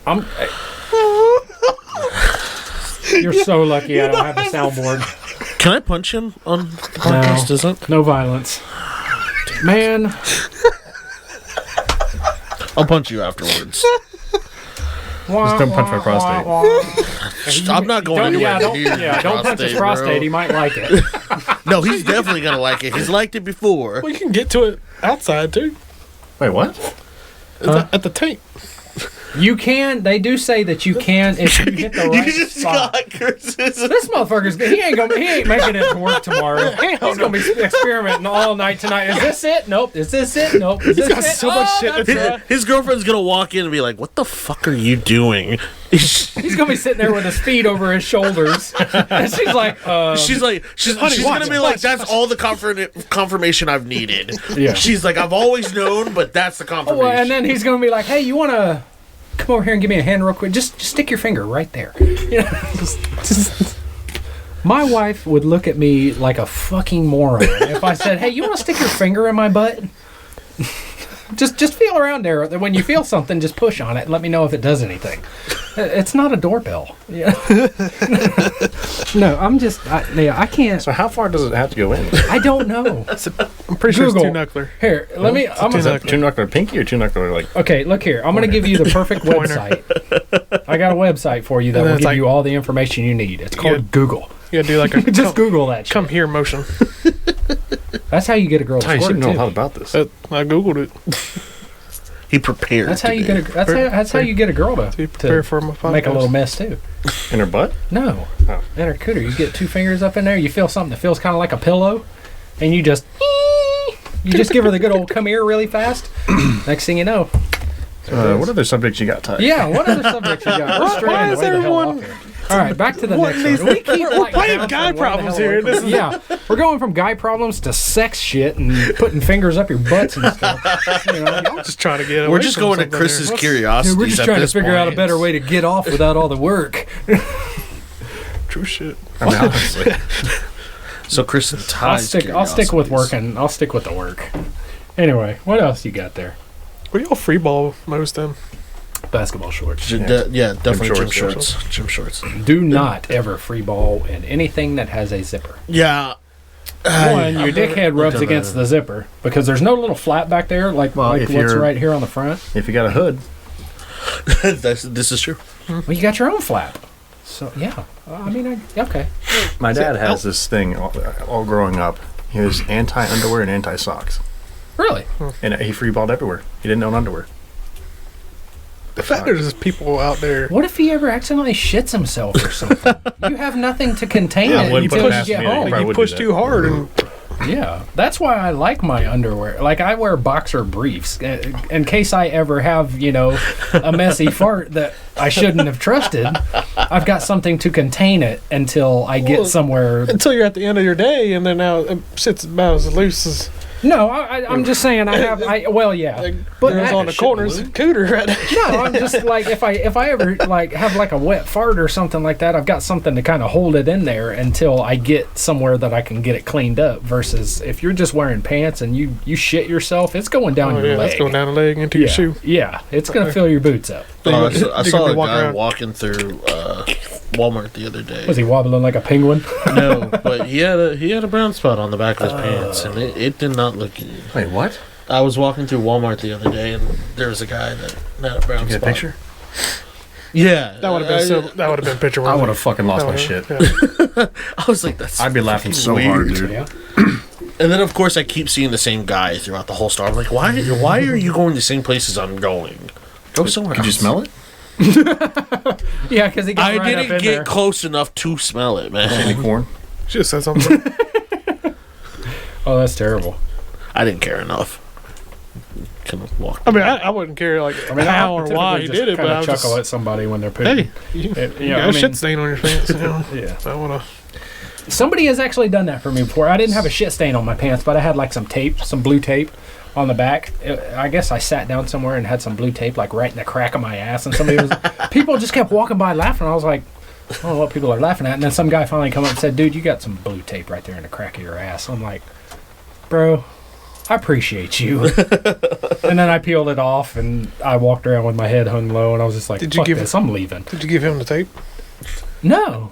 You're so lucky I don't have a soundboard. Can I punch him on the podcast? Isn't? No violence. Man, I'll punch you afterwards. Just don't punch my prostate. I'm not going Don't, anywhere. don't punch his prostate. He might like it. No, he's definitely going to like it. He's liked it before. Well, you can get to it outside, too. Wait, what? At the tank. You can. They do say that you can if you hit the right spot. Chris's. This motherfucker's he ain't making it to work tomorrow. He's gonna be experimenting all night tonight. Is this it? Nope. Is this it? Nope. Is this got it? so much shit to that's it. His girlfriend's going to walk in and be like, what the fuck are you doing? He's gonna be sitting there with his feet over his shoulders, and she's like, She's going to be like, that's all the confirmation I've needed. Yeah. She's like, I've always known, but that's the confirmation. well, and then he's gonna be like, hey, you wanna come over here and give me a hand real quick? Just stick your finger right there. You know, just- My wife would look at me like a fucking moron if I said, hey, you want to stick your finger in my butt? Just feel around there. When you feel something, just push on it and let me know if it does anything. It's not a doorbell. Yeah. No, I can't. So how far does it have to go in? I don't know. I'm pretty sure it's Google. 2-knuckler. Here, let me. I'm Is gonna, that- 2-knuckler pinky or 2-knuckler like? okay, look here. I'm going to give you the perfect website. I got a website for you that And will it's give like- you all the information you need. It's called Yeah. Google. You gotta do like a Just Google that shit. come here motion. That's how you get a girl to I squirt should know a lot too. about this. I googled it. he prepared. That's how you today. get a. That's how you get a girl To be prepared for my podcast. make a little mess too. In her butt? No, Oh. in her cooter. You get 2 fingers up in there. You feel something that feels kind of like a pillow, and you just give her the good old come here really fast. Next thing you know, What other subjects you got, Ty? yeah. What other subjects you got? We're straying is way the hell everyone- off here. All right, back to the What next these- one. We keep we're playing guy problems here. This is Yeah, we're going from guy problems to sex shit and putting fingers up your butts and stuff. You know, I'm just trying to get. We're away just from going to something Chris's here. curiosity. dude, we're just trying to figure out a better way to get off without all the work. True shit. I mean, honestly. So Chris and I'll Ty's stick with curiosities. working. I'll stick with the work. Anyway, what else you got there? Where y'all free ball most then? Basketball shorts. Yeah, definitely gym shorts, shorts. Gym shorts. Do not ever free ball in anything that has a zipper. Yeah. One, your dickhead rubs done against that. the zipper because there's no little flap back there like if what's you're- right here on the front. If you got a hood, This is true. Well, you got your own flap. So yeah, I mean, okay. my dad has this thing all growing up. He was anti-underwear and anti-socks. Really? And he freeballed everywhere. He didn't own underwear. The fact there's just people out there. What if he ever accidentally shits himself or something? You have nothing to contain Yeah, I it wouldn't put until it you past get me. I home. probably You would push do too that. hard and Yeah, that's why I like my underwear. Like, I wear boxer briefs in case I ever have, a messy fart that I shouldn't have trusted. I've got something to contain it until I get somewhere. Until you're at the end of your day, and then now shit's about as loose as. No, I'm just saying well, yeah. But girls on the corners, cooter right now. No, I'm just like, if I ever have like a wet fart or something like that, I've got something to kind of hold it in there until I get somewhere that I can get it cleaned up. Versus if you're just wearing pants and you shit yourself, it's going down your leg. It's going down the leg into your shoe. Yeah, it's gonna fill your boots up. I saw a guy walking through Walmart the other day. Was he wobbling like a penguin? No, but he had a brown spot on the back of his pants, and it did not look good. Wait, what? I was walking through Walmart the other day, and there was a guy that had a brown spot. Did you get a picture? Yeah, that would have been picture. I would have fucking lost my shit. Yeah. I was like, I'd be laughing so weird. hard, dude. Yeah. And then, of course, I keep seeing the same guy throughout the whole store. I'm like, why are you going the same places I'm going? Go somewhere else. Did you smell it? Yeah, because he got I right up didn't in get there. close enough to smell it, man. Candy corn? Just said something. Oh, that's terrible. I didn't care enough. Kind of walk. I mean, I wouldn't care how or why he did it, but I was chuckle just, at somebody when they're pooping. hey, you got a shit stain on your pants. Yeah. I want to. Somebody has actually done that for me before. I didn't have a shit stain on my pants, but I had like some tape, some blue tape on the back. I guess I sat down somewhere and had some blue tape like right in the crack of my ass, and people just kept walking by laughing. I was like, I don't know what people are laughing at. And then some guy finally come up and said, dude, you got some blue tape right there in the crack of your ass. I'm like, bro, I appreciate you. And then I peeled it off and I walked around with my head hung low, and I was just like, fuck this, I'm leaving. Did you give him the tape? No.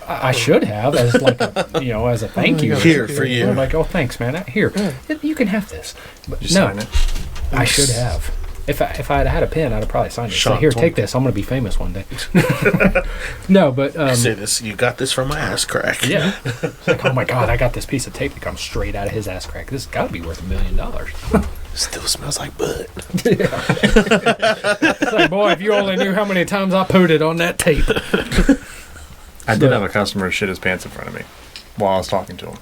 I should have, as like as a thank you. Here for you. I'm like, oh, thanks, man. Here, you can have this. But Did you sign it? I should have. If I had had a pen, I'd have probably signed it. So here, take this. I'm going to be famous one day. No, but say this. You got this from my ass crack. Yeah. It's like, oh my God, I got this piece of tape that comes straight out of his ass crack. This has got to be worth $1 million. Still smells like butt. It's like, boy, if you only knew how many times I pooed it on that tape. I did have a customer shit his pants in front of me while I was talking to him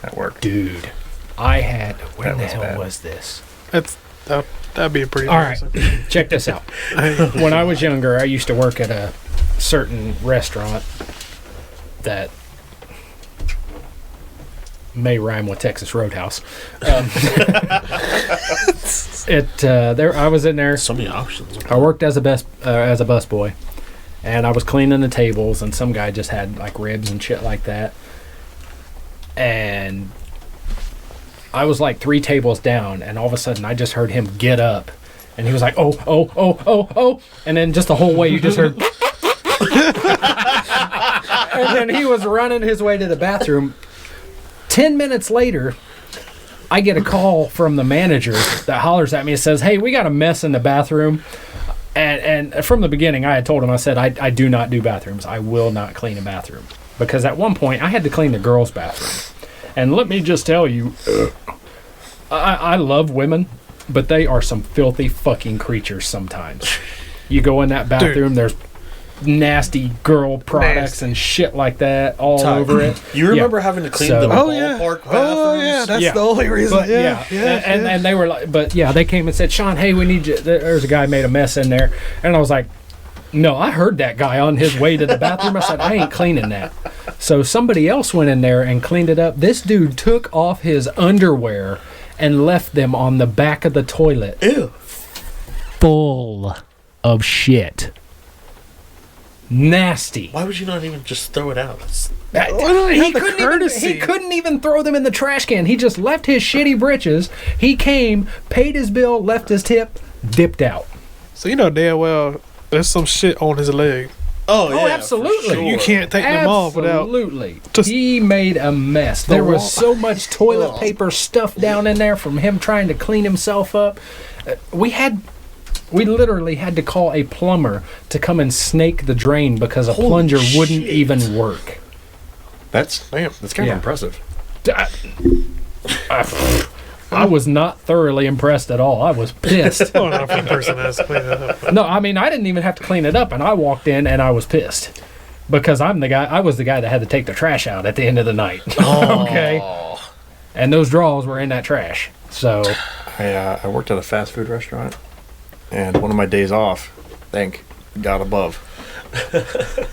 at work. Dude, I had. Where That the was hell bad. was this? That'd be a pretty. All right, check this out. When I was younger, I used to work at a certain restaurant that may rhyme with Texas Roadhouse. I was in there. So many options. I worked as a busboy, and I was cleaning the tables, and some guy just had like ribs and shit like that, and I was like 3 tables down, and all of a sudden I just heard him get up, and he was like, oh, and then just the whole way you just heard, and then he was running his way to the bathroom. 10 minutes later, I get a call from the manager that hollers at me and says, hey, we got a mess in the bathroom. And from the beginning, I had told him, I said, I do not do bathrooms. I will not clean a bathroom. Because at one point, I had to clean the girls' bathroom. And let me just tell you, I love women, but they are some filthy fucking creatures sometimes. You go in that bathroom, there's nasty girl products and shit like that all over it. You remember having to clean the ballpark bathrooms? Oh yeah, that's the only reason. But, and they were like, but yeah, they came and said, Sean, hey, we need you. There's a guy made a mess in there, and I was like, no, I heard that guy on his way to the bathroom. I said, I ain't cleaning that. So somebody else went in there and cleaned it up. This dude took off his underwear and left them on the back of the toilet. Ew. Full of shit. Nasty. Why would you not even just throw it out? He couldn't even throw them in the trash can. He just left his shitty britches. He came, paid his bill, left his tip, dipped out. So you know damn well there's some shit on his leg. Oh, yeah, absolutely. Sure. You can't take them off without. Absolutely. Just He made a mess. There was so much toilet paper stuff down in there from him trying to clean himself up. We literally had to call a plumber to come and snake the drain because a plunger wouldn't even work. That's kind of impressive. I was not thoroughly impressed at all. I was pissed. Oh, no, the person has to clean it up. No, I mean, I didn't even have to clean it up, and I walked in and I was pissed because I was the guy that had to take the trash out at the end of the night. Oh. Okay. and those drawers were in that trash. So I worked at a fast food restaurant, and one of my days off, thank God above,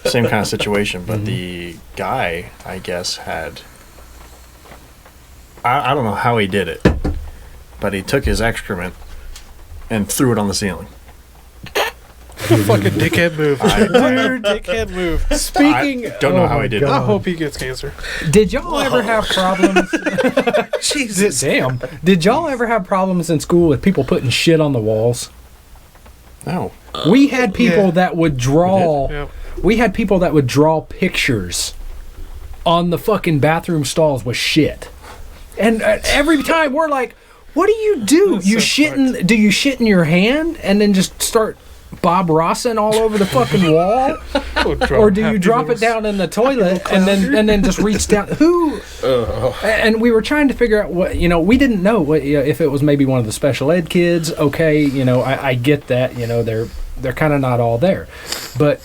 same kind of situation, but the guy, I guess, had, I don't know how he did it, but he took his excrement and threw it on the ceiling. Fucking dickhead move. Weird dickhead move. speaking, I don't know how he did it. I hope he gets cancer. Did y'all ever have problems? Jesus. Damn. Did y'all ever have problems in school with people putting shit on the walls? No. We had people that would draw. Yeah. We had people that would draw pictures on the fucking bathroom stalls with shit. And every time we're like, "What do you do? That's You so shit in? fucked. Do you shit in your hand and then just start Bob Rossing all over the fucking wall, or do you drop it down in the toilet and then just reach down? Who? And we were trying to figure out what, we didn't know what, if it was maybe one of the special ed kids. Okay, I get that. They're kind of not all there, but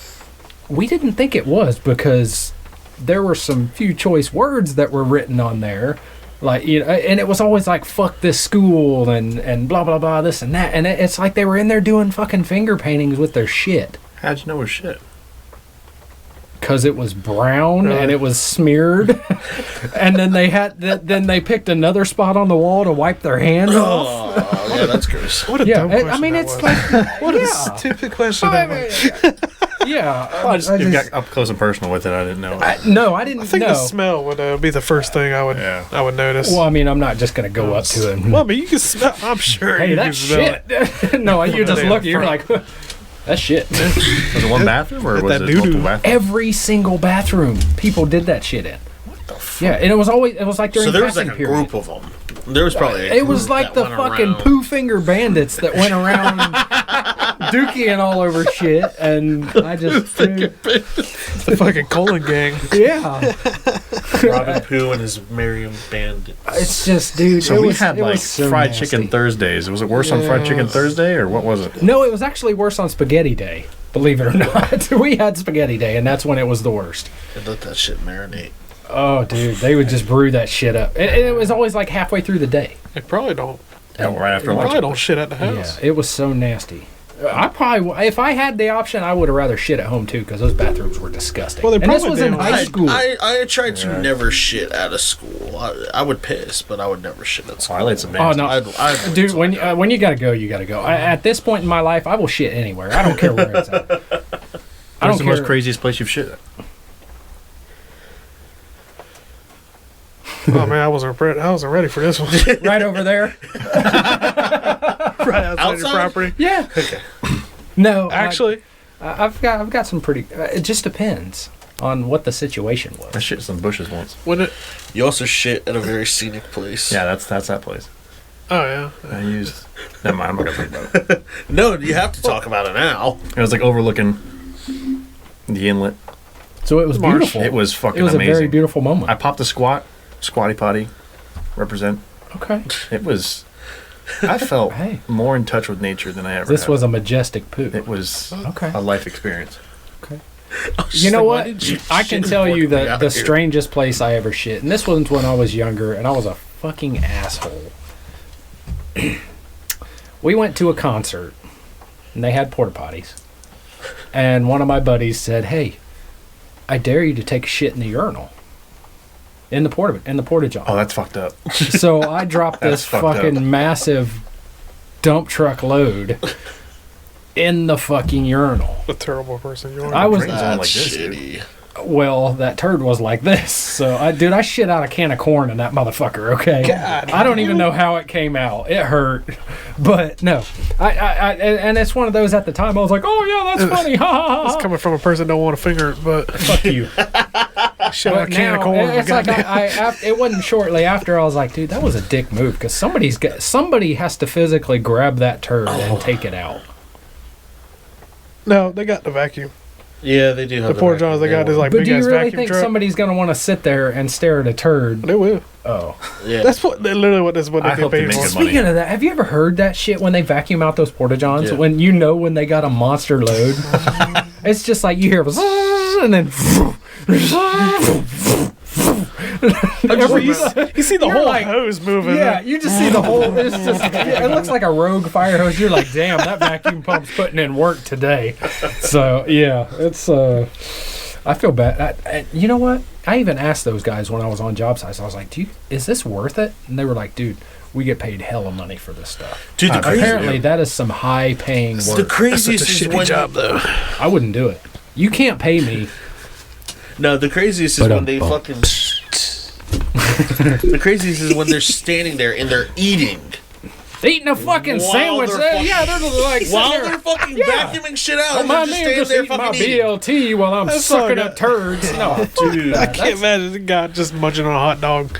we didn't think it was because there were some few choice words that were written on there. Like, and it was always like, fuck this school and blah, blah, blah, this and that. And it's like they were in there doing fucking finger paintings with their shit. How'd you know it was shit? Because it was brown and it was smeared. And then they picked another spot on the wall to wipe their hand off. Oh, yeah, that's gross. What a Yeah, dumb question I mean, that it's was. like, What a stupid question that was. yeah. Well, I just got up close and personal with it. I didn't know. No, I didn't I think know. the smell would be the first thing I would notice. Well, I mean, I'm not just going to go up to it. Well, I mean, you can smell. I'm sure. Hey, you that's can smell shit. No, you just look, you're like, that's shit. Was it one bathroom or With was that it doo-doo. multiple bathrooms? Every single bathroom, people did that shit in. What the fuck? Yeah, and it was like during So there was like passing a period. group of them. There was probably a It was group like that the went fucking around. poo finger bandits that went around dookieing all over shit, and I just the fucking colon gang. yeah. Robin Pooh and his Merriam Bandits. It's just, dude. So it we was, had it like was so fried nasty. chicken Thursdays. Was it worse on fried chicken Thursday or what was it? No, it was actually worse on Spaghetti Day. Believe it or not, we had Spaghetti Day, and that's when it was the worst. And let that shit marinate. Oh, dude, they would just brew that shit up, and it was always like halfway through the day. They probably don't. Yeah, right after Probably lunch. don't shit at the house. Yeah, it was so nasty. I probably, if I had the option, I would have rather shit at home too, because those bathrooms were disgusting. Well, they and this probably was in did. high school. I tried to never shit at a school. I would piss, but I would never shit at school. I laid some Oh names. no, I'd dude! When you gotta go, you gotta go. At this point in my life, I will shit anywhere. I don't care where it's at. I Where's don't the care. most craziest place you've shit at? Oh man, I wasn't ready for this one. Right over there. Right outside your Outside? property. Yeah. No, Actually, I've got some pretty. It just depends on what the situation I was. shit in some bushes once. when it. You also shit at a very scenic place. Yeah, that's that place. Oh yeah. I used. Never mind. I'm not gonna talk about it. No, you have to talk about it now. It was like overlooking the inlet. So it was Marsh. beautiful. It was fucking It was amazing. a very beautiful moment. I popped a squatty potty, represent. Okay. It was. I felt Hey. more in touch with nature than I ever. This have. was a majestic poo. It was Okay. a life experience. You know Why what? did you I shit can in tell you Fort Lee the out here? strangest place I ever shit, and this was when I was younger, and I was a fucking asshole. We went to a concert, and they had porta potties, and one of my buddies said, "Hey, I dare you to take a shit in the urinal, in the porta john." Oh, that's fucked up. So I dropped That's this fucked fucking up. massive dump truck load in the fucking urinal. A terrible person you are. I was Brains on like That's this, dude. shitty. Well, that turd was like this. So I shit out a can of corn in that motherfucker. Okay, I don't even know how it came out. It hurt, but no, and it's one of those. At the time, I was like, "Oh yeah, that's funny." Ha ha ha. It's coming from a person that don't want to finger it, but Fuck you. shit out a But can of now, corn. it's like it wasn't shortly after I was like, dude, that was a dick move because somebody has to physically grab that turd and take it out. No, they got the vacuum. Yeah, they do have The porta johns they got is like But big do you ass really vacuum think truck. somebody's gonna want to sit there and stare at a turd? They will. Oh. Yeah. That's literally what they I get hope they paid make for. good money. Speaking of that, have you ever heard that shit when they vacuum out those porta johns? Yeah. When when they got a monster load, it's just like you hear, and then You see the You're whole like- hose moving. Yeah, you just see the whole. It's just. It looks like a rogue fire hose. You're like, damn, that vacuum pump's putting in work today. So yeah, it's. I feel bad. You know what? I even asked those guys when I was on job sites. I was like, is this worth it? And they were like, dude, we get paid hella money for this stuff. Dude, Apparently, that is some high-paying work. the craziest is when though. I wouldn't do it. You can't pay me. No, the craziest is when they fucking. The craziest is when they're standing there and they're eating. Eating a fucking While sandwich. they're Yeah, they're like While sitting they're there. fucking vacuuming shit out. Don't And they're mind just me, I'm standing just there eating my fucking eating. BLT while I'm That's all sucking I up turds. No, Dude, I can't imagine the guy just munching on a hot dog.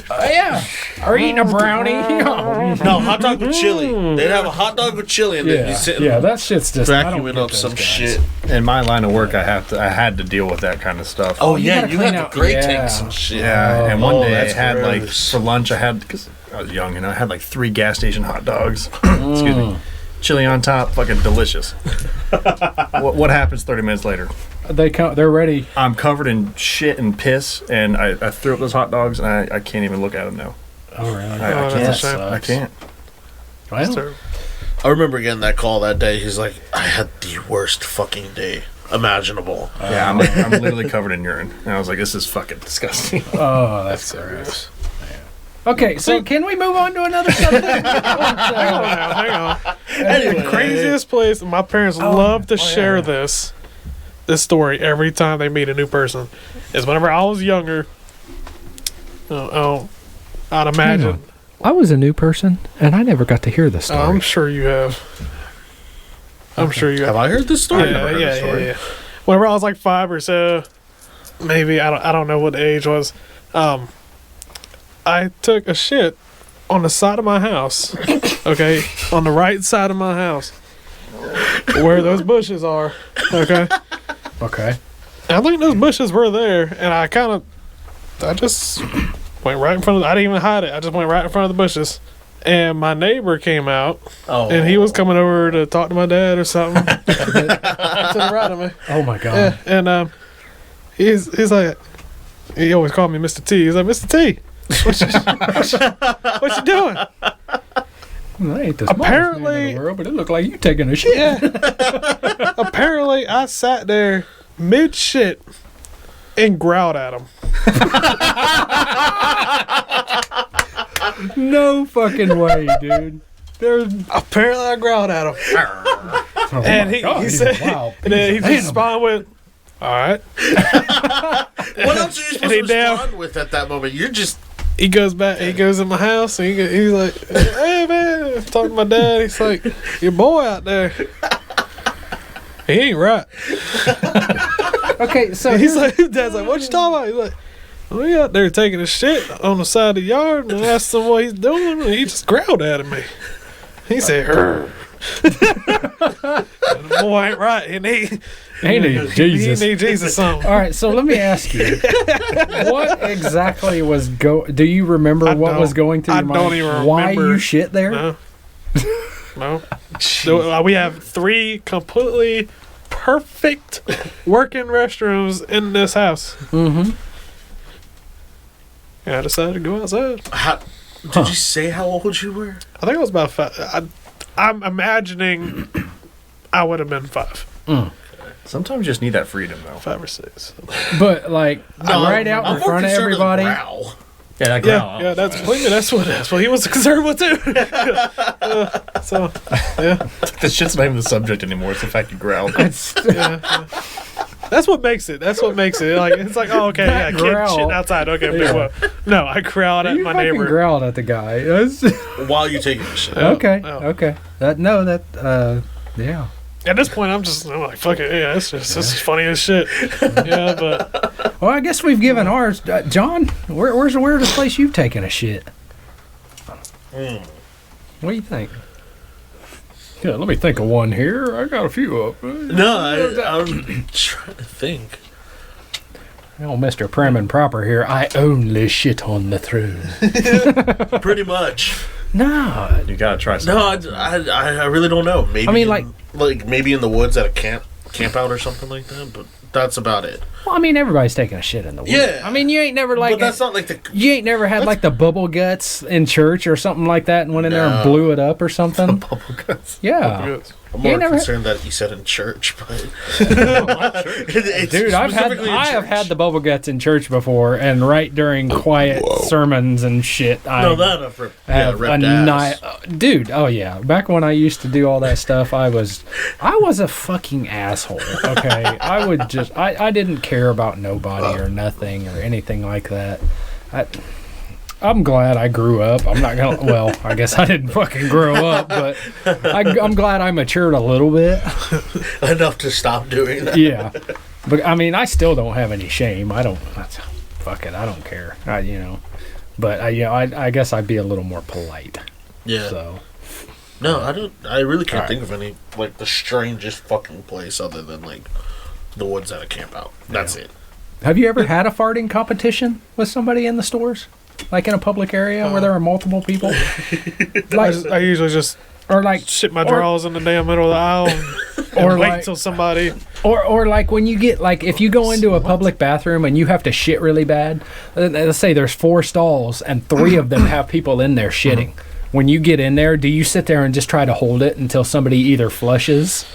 yeah, or eating a brownie. no, hot dog with chili. They'd have a hot dog with chili and they'd be sitting that shit's just I don't vacuuming get up those some guys. shit. In my line of work, I had to deal with that kind of stuff. Oh, you yeah, gotta you clean had out- the gray yeah. tanks and shit. Yeah, and one day I that's had gross. for lunch because I was young, I had 3 gas station hot dogs. Excuse me. Chili on top, fucking delicious. What happens 30 minutes later? They're ready. I'm covered in shit and piss, and I threw up those hot dogs, and I can't even look at them now. Oh really? I Oh, can't. that's a shame. I can't. Well, I remember getting that call that day. He's like, I had the worst fucking day imaginable. Yeah, I'm literally covered in urine, and I was like, this is fucking disgusting. oh, that's gross. Okay, so can we move on to another subject? Hang on. Anyway, The craziest place. My parents love to share this story every time they meet a new person. Is whenever I was younger. I'd imagine. I was a new person, and I never got to hear this story. I'm sure you have. I'm sure you have. have I heard this story? Yeah. Whenever I was like 5 or so, maybe I don't know what the age was. I took a shit on the side of my house. Okay, on the right side of my house, where those bushes are. Okay, Okay. I think those bushes were there, and I just went right in front of. I didn't even hide it. I just went right in front of the bushes. And my neighbor came out, and he was coming over to talk to my dad or something. To the right of me. Oh my god. Yeah, and he's like, he always called me Mr. T. He's like, Mr. T, what you doing? That ain't the smartest Apparently- man in the world, but it looked like you taking a shit. Yeah. Apparently, I sat there mid shit and growled at him. No fucking way, dude. There's Apparently, I growled at him, oh and my God, he he's said, a wild and then he piece of just responded with, "All right." What else are you supposed And he to down. respond with at that moment? You're just He goes back. He goes in my house, and he's like, "Hey man," talking to my dad. He's like, "Your boy out there, he ain't right." Okay, so He's like, his dad's like, "What you talking about?" He's like, "Well, he out there taking a shit on the side of the yard," and I asked him what he's doing, and he just growled at me. He said, "Urgh." The boy ain't right, and he need Jesus. need Jesus something. All right, so let me ask you, what exactly was do you remember I what was don't. going through I your mind? don't even Why remember. you shit there? No. So, we have 3 completely perfect working restrooms in this house. Mm-hmm. And I decided to go outside. Did you say how old you were? I think I was about 5. I'm imagining I would have been 5. Sometimes you just need that freedom, though. 5 or 6. But like right out in I'm more front of concerned with the everybody. growl. Yeah, that Yeah, that's what he was concerned with too. So, yeah, This shit's not even the subject anymore. It's the fact you growled. yeah. That's what makes it. Like it's like, oh, okay, yeah, That kid growl. shitting outside. Okay, big whoop. No, I growled at You my fucking neighbor. growled at the guy. That's- While you taking the shit. okay, Oh. okay. Yeah. At this point, I'm like, fuck it. Yeah, this is funny as shit. Yeah, but Well, I guess we've given ours. John, where's the weirdest place you've taken a shit? What do you think? Yeah, let me think of one here. I got a few up. No, I'm trying to think. Oh, Mr. Prim and Proper here. I only shit on the throne. Pretty much. No. You gotta try something. No, I really don't know. Maybe I mean, maybe in the woods at a camp out or something like that, but that's about it. Well, I mean, everybody's taking a shit in the woods. Yeah. I mean, you ain't never like. But that's not like the. You ain't never had like the bubble guts in church or something like that, and went in there and blew it up or something. Bubble guts. Yeah. I'm You more never concerned that you said in church, but Dude, I have had the bubble guts in church before, and right during quiet sermons and shit. I've ripped ass. Dude, oh yeah. Back when I used to do all that stuff, I was a fucking asshole. Okay, I didn't care about nobody or nothing or anything like that. I'm glad I grew up. I'm not gonna. Well, I guess I didn't fucking grow up, but I'm glad I matured a little bit. Enough to stop doing that. Yeah, but I mean, I still don't have any shame. I don't. Fuck it. I don't care. But I guess I'd be a little more polite. Yeah. So. No, I don't. I really can't think of any like the strangest fucking place other than like the woods at a camp out. That's it. Have you ever had a farting competition with somebody in the stores? Like in a public area where there are multiple people? I usually just or like shit my drawers in the damn middle of the aisle and wait till somebody. Or like when you get like if you go into a public bathroom and you have to shit really bad. Let's say there's 4 stalls and 3 of them have people in there shitting. When you get in there, do you sit there and just try to hold it until somebody either flushes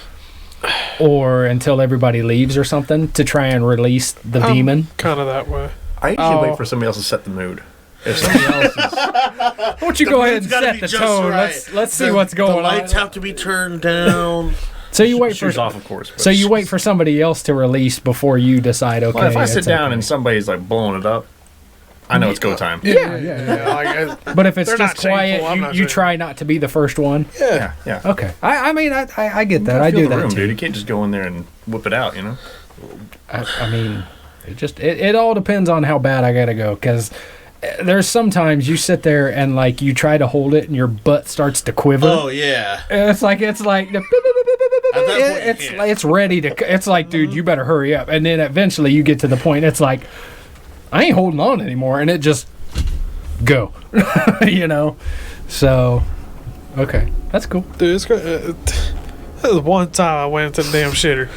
or until everybody leaves or something to try and release the demon? Kind of that way. I usually wait for somebody else to set the mood. If somebody else is... Why don't you go ahead and set the tone? Right. Let's see what's going on. The lights have to be turned down. So you wait Shoes off, of course. So you wait for somebody else to release before you decide. Okay. Well, if I sit down and somebody's like blowing it up, I know it's go time. Yeah. But if it's just quiet, you try not to be the first one. Yeah. Okay. I mean, I get that. I do that too. Dude. You can't just go in there and whip it out, you know? I mean, it all depends on how bad I gotta go, because there's sometimes you sit there and like you try to hold it and your butt starts to quiver. Oh yeah. And it's like it's ready to. It's like, dude, you better hurry up. And then eventually you get to the point. It's like, I ain't holding on anymore, and it just go. You know. So, okay, that's cool. Dude, it's there was one time I went to the damn shitter.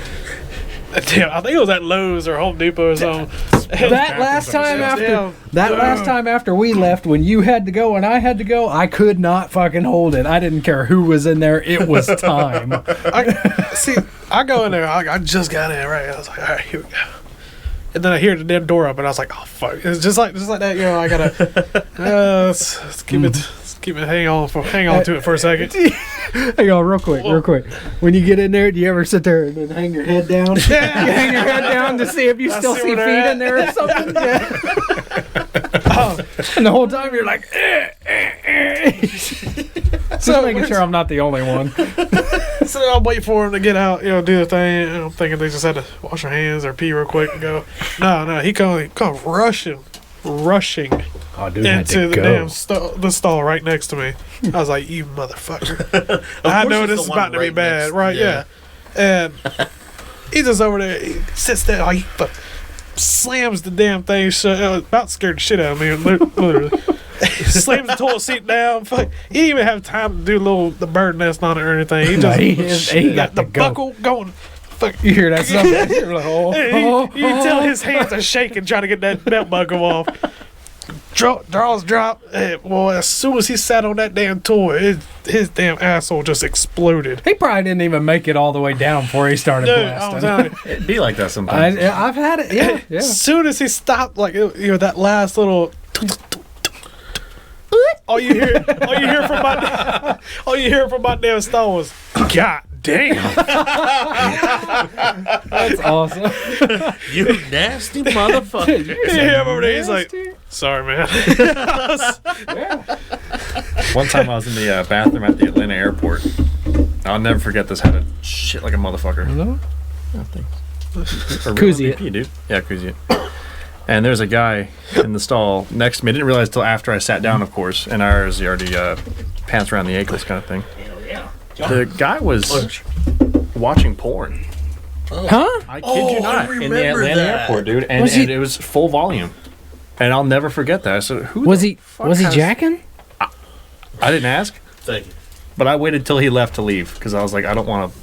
Damn, I think it was at Lowe's or Home Depot or something. That last time after we left, when you had to go and I had to go, I could not fucking hold it. I didn't care who was in there. It was time. I go in there. I just got in, right? I was like, all right, here we go. And then I hear the damn door open. I was like, oh fuck! It's just like that. You know, I gotta let's keep it. Hang on to it for a second. Hang on, real quick. When you get in there, do you ever sit there and then hang your head down? Yeah. You hang your head down to see if you still see feet in there or something. Yeah. And the whole time you're like, So making sure I'm not the only one. So I'll wait for him to get out, do the thing. And I'm thinking they just had to wash their hands or pee real quick and go. No, he come rushing into the damn stall right next to me. I was like, you motherfucker. I know this is about to be bad, right? Yeah. And he's just over there. He sits there, he slams the damn thing shut. About scared the shit out of me, literally. Slams the toilet seat down. Fuck. He didn't even have time to do the bird nest on it or anything. He just he got the buckle going. Fuck. You hear that stuff? You're like, you can tell his hands are shaking trying to get that belt buckle off. Draws drop. Well, as soon as he sat on that damn toy, his damn asshole just exploded. He probably didn't even make it all the way down before he started blasting. It'd be like that sometimes. I've had it. Yeah. As soon as he stopped, like that last little. All you hear from my damn stall was, God damn. That's awesome. You nasty motherfucker. You hear him over there, he's like, sorry, man. One time I was in the bathroom at the Atlanta airport. I'll never forget this. Had a shit like a motherfucker. No? Koozie it, dude. Yeah, koozie it. And there's a guy in the stall next to me. I didn't realize till after I sat down, of course. And ours already pants around the ankles kind of thing. The guy was watching porn. Huh? I kid you not. In the Atlanta airport, dude. And it was full volume. And I'll never forget that. I said, was he jacking? I didn't ask. Thank you. But I waited till he left to leave because I was like, I don't want to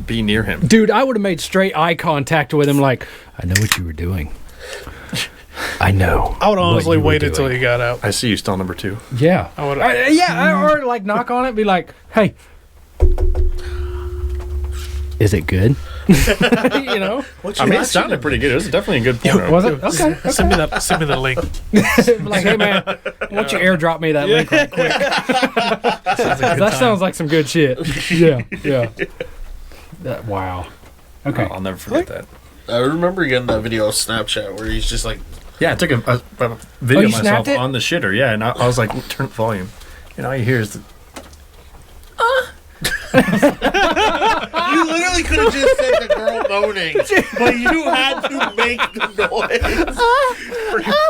be near him. Dude, I would have made straight eye contact with him like, I know what you were doing. I know. I would honestly what you were wait until doing. he got out. I see you stall number 2. Yeah. I would. Or like knock on it and be like, hey, is it good? You know? I mean, it sounded pretty good. It was definitely a good porno. Was it? Okay. Send me the link. Like, hey man, why don't you airdrop me that link right quick? That sounds like some good shit. Yeah. Wow. Okay. I'll never forget that. I remember getting that video of Snapchat where he's just like, Yeah, I took a video you of myself snapped it? on the shitter. Yeah, and I was like, turn up the volume. And all you hear is the. you literally could have just said the girl moaning, but you had to make the noise.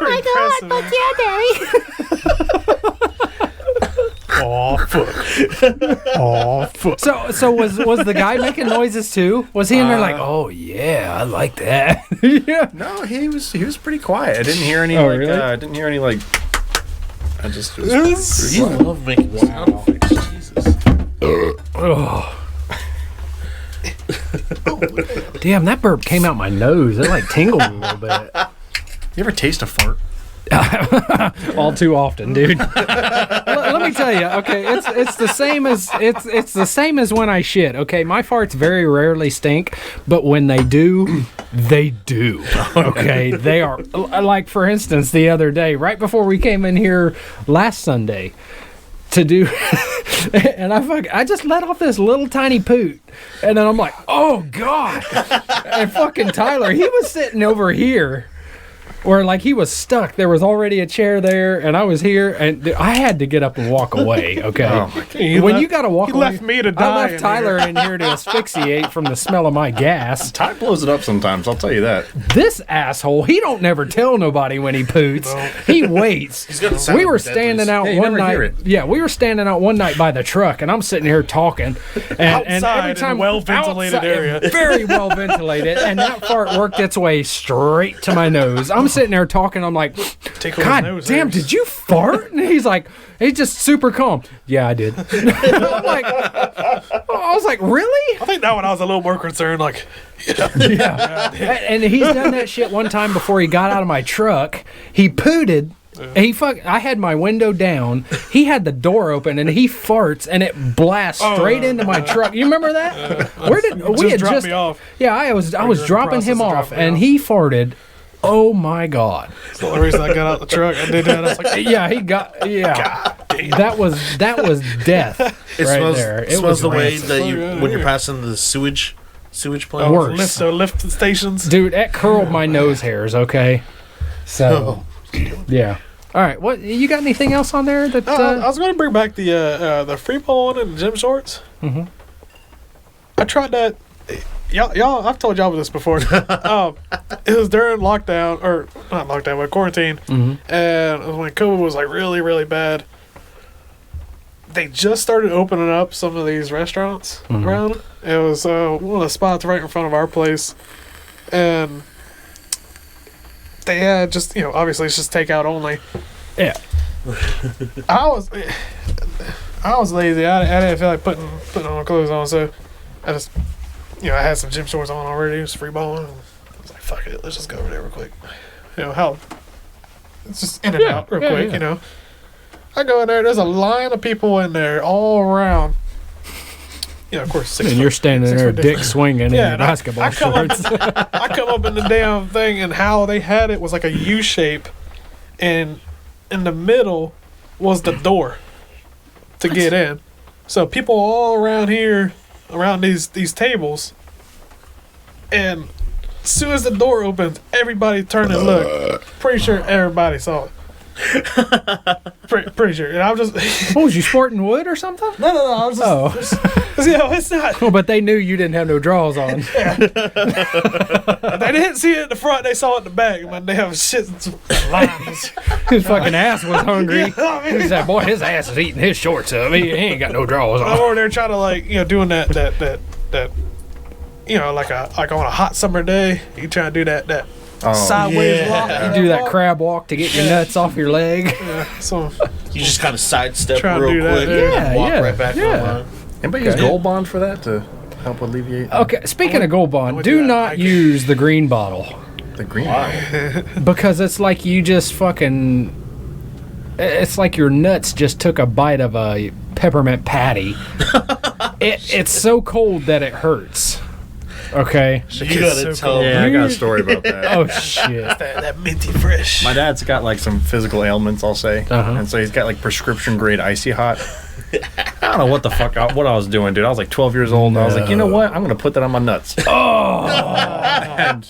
My God, Oh fuck. So was the guy making noises too? Was he in there like, oh yeah, I like that? Yeah. No, he was pretty quiet. I didn't hear any really? I didn't hear any like. I just it was pretty You quiet. love making sound effects, Jesus. Oh. Damn, that burp came out my nose. It like tingled a little bit. You ever taste a fart? All too often, dude. Let me tell you, okay, it's the same as it's the same as when I shit. Okay, my farts very rarely stink, but when they do, they do. Okay, they are like, for instance, the other day, right before we came in here last Sunday to do, and I just let off this little tiny poot, and then I'm like, oh God, and fucking Tyler, he was sitting over here. Or like he was stuck. There was already a chair there, and I was here, and I had to get up and walk away. Okay, you got to walk away, left me to die. I left Tyler in here to asphyxiate from the smell of my gas. Ty blows it up sometimes. I'll tell you that. This asshole, he don't never tell nobody when he poots. He waits. He's got the sound We were of the standing Deadlies. out Yeah, you one never hear night. it. Yeah, we were standing out one night by the truck, and I'm sitting here talking, and Outside every in a time well-ventilated area. very well ventilated, and that fart worked its way straight to my nose. I'm sitting there talking. I'm like, Tickle his God nose damn, hairs. did you fart? And he's just super calm. Yeah, I did. I'm like, I was like, really? I think that one I was a little more concerned. Like, Yeah. And he's done that shit one time before he got out of my truck. He pooted. I had my window down. He had the door open, and he farts, and it blasts straight into my truck. You remember that? Where did we had dropped just me off. Yeah, I was in the dropping him process of off, dropping me and off. he farted. Oh my God. That's the only reason I got out the truck. I did that. I was like, Yeah, he got. Yeah, that was death. It right smells, there. it smells the way rancid. that you when you're passing the sewage plant. Worse. lift stations. Dude, that curled my nose hairs. Okay, so yeah. All right, what you got? Anything else on there that? I was going to bring back the free ball and the gym shorts. Mhm. I tried that. Y'all, I've told y'all this before. It was during lockdown, or not lockdown, but quarantine, Mhm. and it was when COVID was like really, really bad. They just started opening up some of these restaurants around. It was one of the spots right in front of our place, and they had just obviously it's just takeout only. Yeah. I was lazy. I didn't feel like putting on clothes on, so I just I had some gym shorts on already. It was free balling. I was like, fuck it, let's just go over there real quick. It's just in and out real quick. yeah. I go in there. There's a line of people in there all around. Of course, 6 And foot. you're standing 6 there, foot dick difference. swinging in Yeah, your and I basketball come up- shorts. I come up in the damn thing, and how they had it was like a U shape, and in the middle was the door to get in. So people all around here, around these tables, and as soon as the door opens, everybody turned and looked. Pretty sure everybody saw it. Pretty sure. And I was just What was you sporting wood or something? no. I was just it's not. Well, but they knew you didn't have no drawers on. They didn't see it in the front. They saw it in the back. My damn shit lines. His fucking ass was hungry. Yeah, I mean- He said, "Boy, his ass is eating his shorts up. He ain't got no drawers I'm on." over there trying to doing that like on a hot summer day. You trying to do that sideways yeah. walk. You do that crab walk to get your nuts off your leg. Yeah, so You just kind of sidestep Try and real do that, quick yeah. and walk Yeah, right back yeah. online. Anybody use Gold Bond for that to help alleviate Okay, speaking of Gold Bond, would do do that. not use the green bottle. the green bottle? Because it's like you just fucking... It's like your nuts just took a bite of a peppermint patty. It's so cold that it hurts. Okay? You gotta so tell cool. Yeah, I got a story about that. Oh, shit. That minty fresh. My dad's got like some physical ailments, I'll say, Uh-huh. and so he's got like prescription grade icy hot. I don't know what the fuck what I was doing, dude. I was like 12 years old, and I was like, you know what? I'm gonna put that on my nuts. And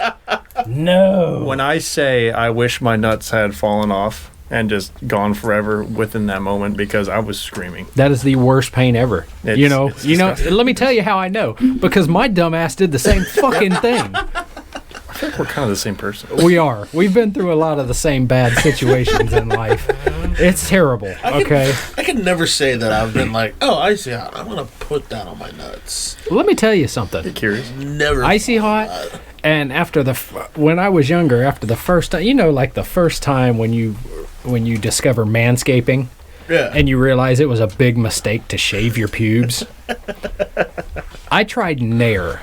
No. when I say I wish my nuts had fallen off and just gone forever within that moment, because I was screaming. That is the worst pain ever. It's disgusting. Let me tell you how I know. Because my dumbass did the same fucking thing. I feel like we're kind of the same person. We are. We've been through a lot of the same bad situations in life. It's terrible. Okay. I can never say that I've been like, oh, icy hot. I'm gonna put that on my nuts. Let me tell you something. Get curious. Never. Icy hot. And after when I was younger, after the first time, like the first time when you discover manscaping, Yeah. and you realize it was a big mistake to shave your pubes. I tried Nair.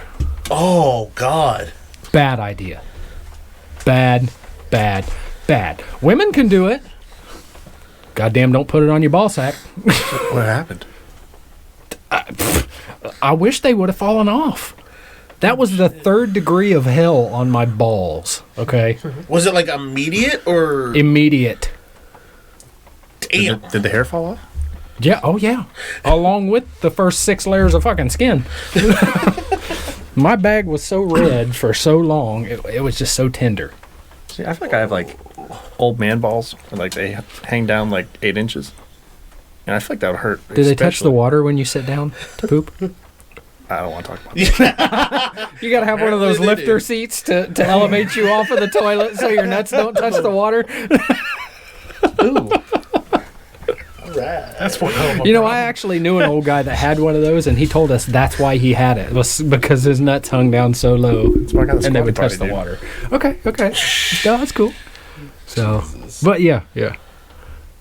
Oh God. Bad idea. Bad. Women can do it. Goddamn, don't put it on your ball sack. What happened? I wish they would have fallen off. That was the 3rd degree of hell on my balls. Okay? Was it like immediate or Immediate. damn? Did the hair fall off? Yeah, oh yeah. Along with the first 6 layers of fucking skin. My bag was so red for so long, it was just so tender. See, I feel like I have like old man balls, and like they hang down like 8 inches, and I feel like that would hurt. Do they touch the especially- water when you sit down to poop? I don't want to talk about that. You gotta have one of those Apparently they lifter do. seats to elevate you off of the toilet so your nuts don't touch the water. That's one hell of a You know, problem. I actually knew an old guy that had one of those, and he told us that's why he had it. It was because his nuts hung down so low, That's why I got the and they squatty would touch potty, the dude. water. Okay. No, that's cool. So, but yeah.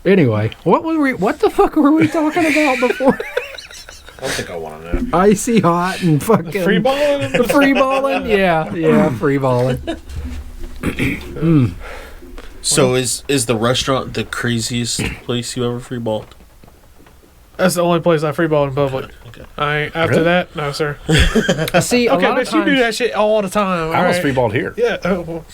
Anyway, what the fuck were we talking about before? I don't think I want to know. Icy hot and fucking Free balling? The free balling? Yeah, free balling. So is the restaurant the craziest place you ever freeballed? That's the only place I free ball in public. Okay. After Really? that, no, sir. See, a Okay, lot but of you do times, that shit all the time. I almost alright? free balled here. Yeah. Well,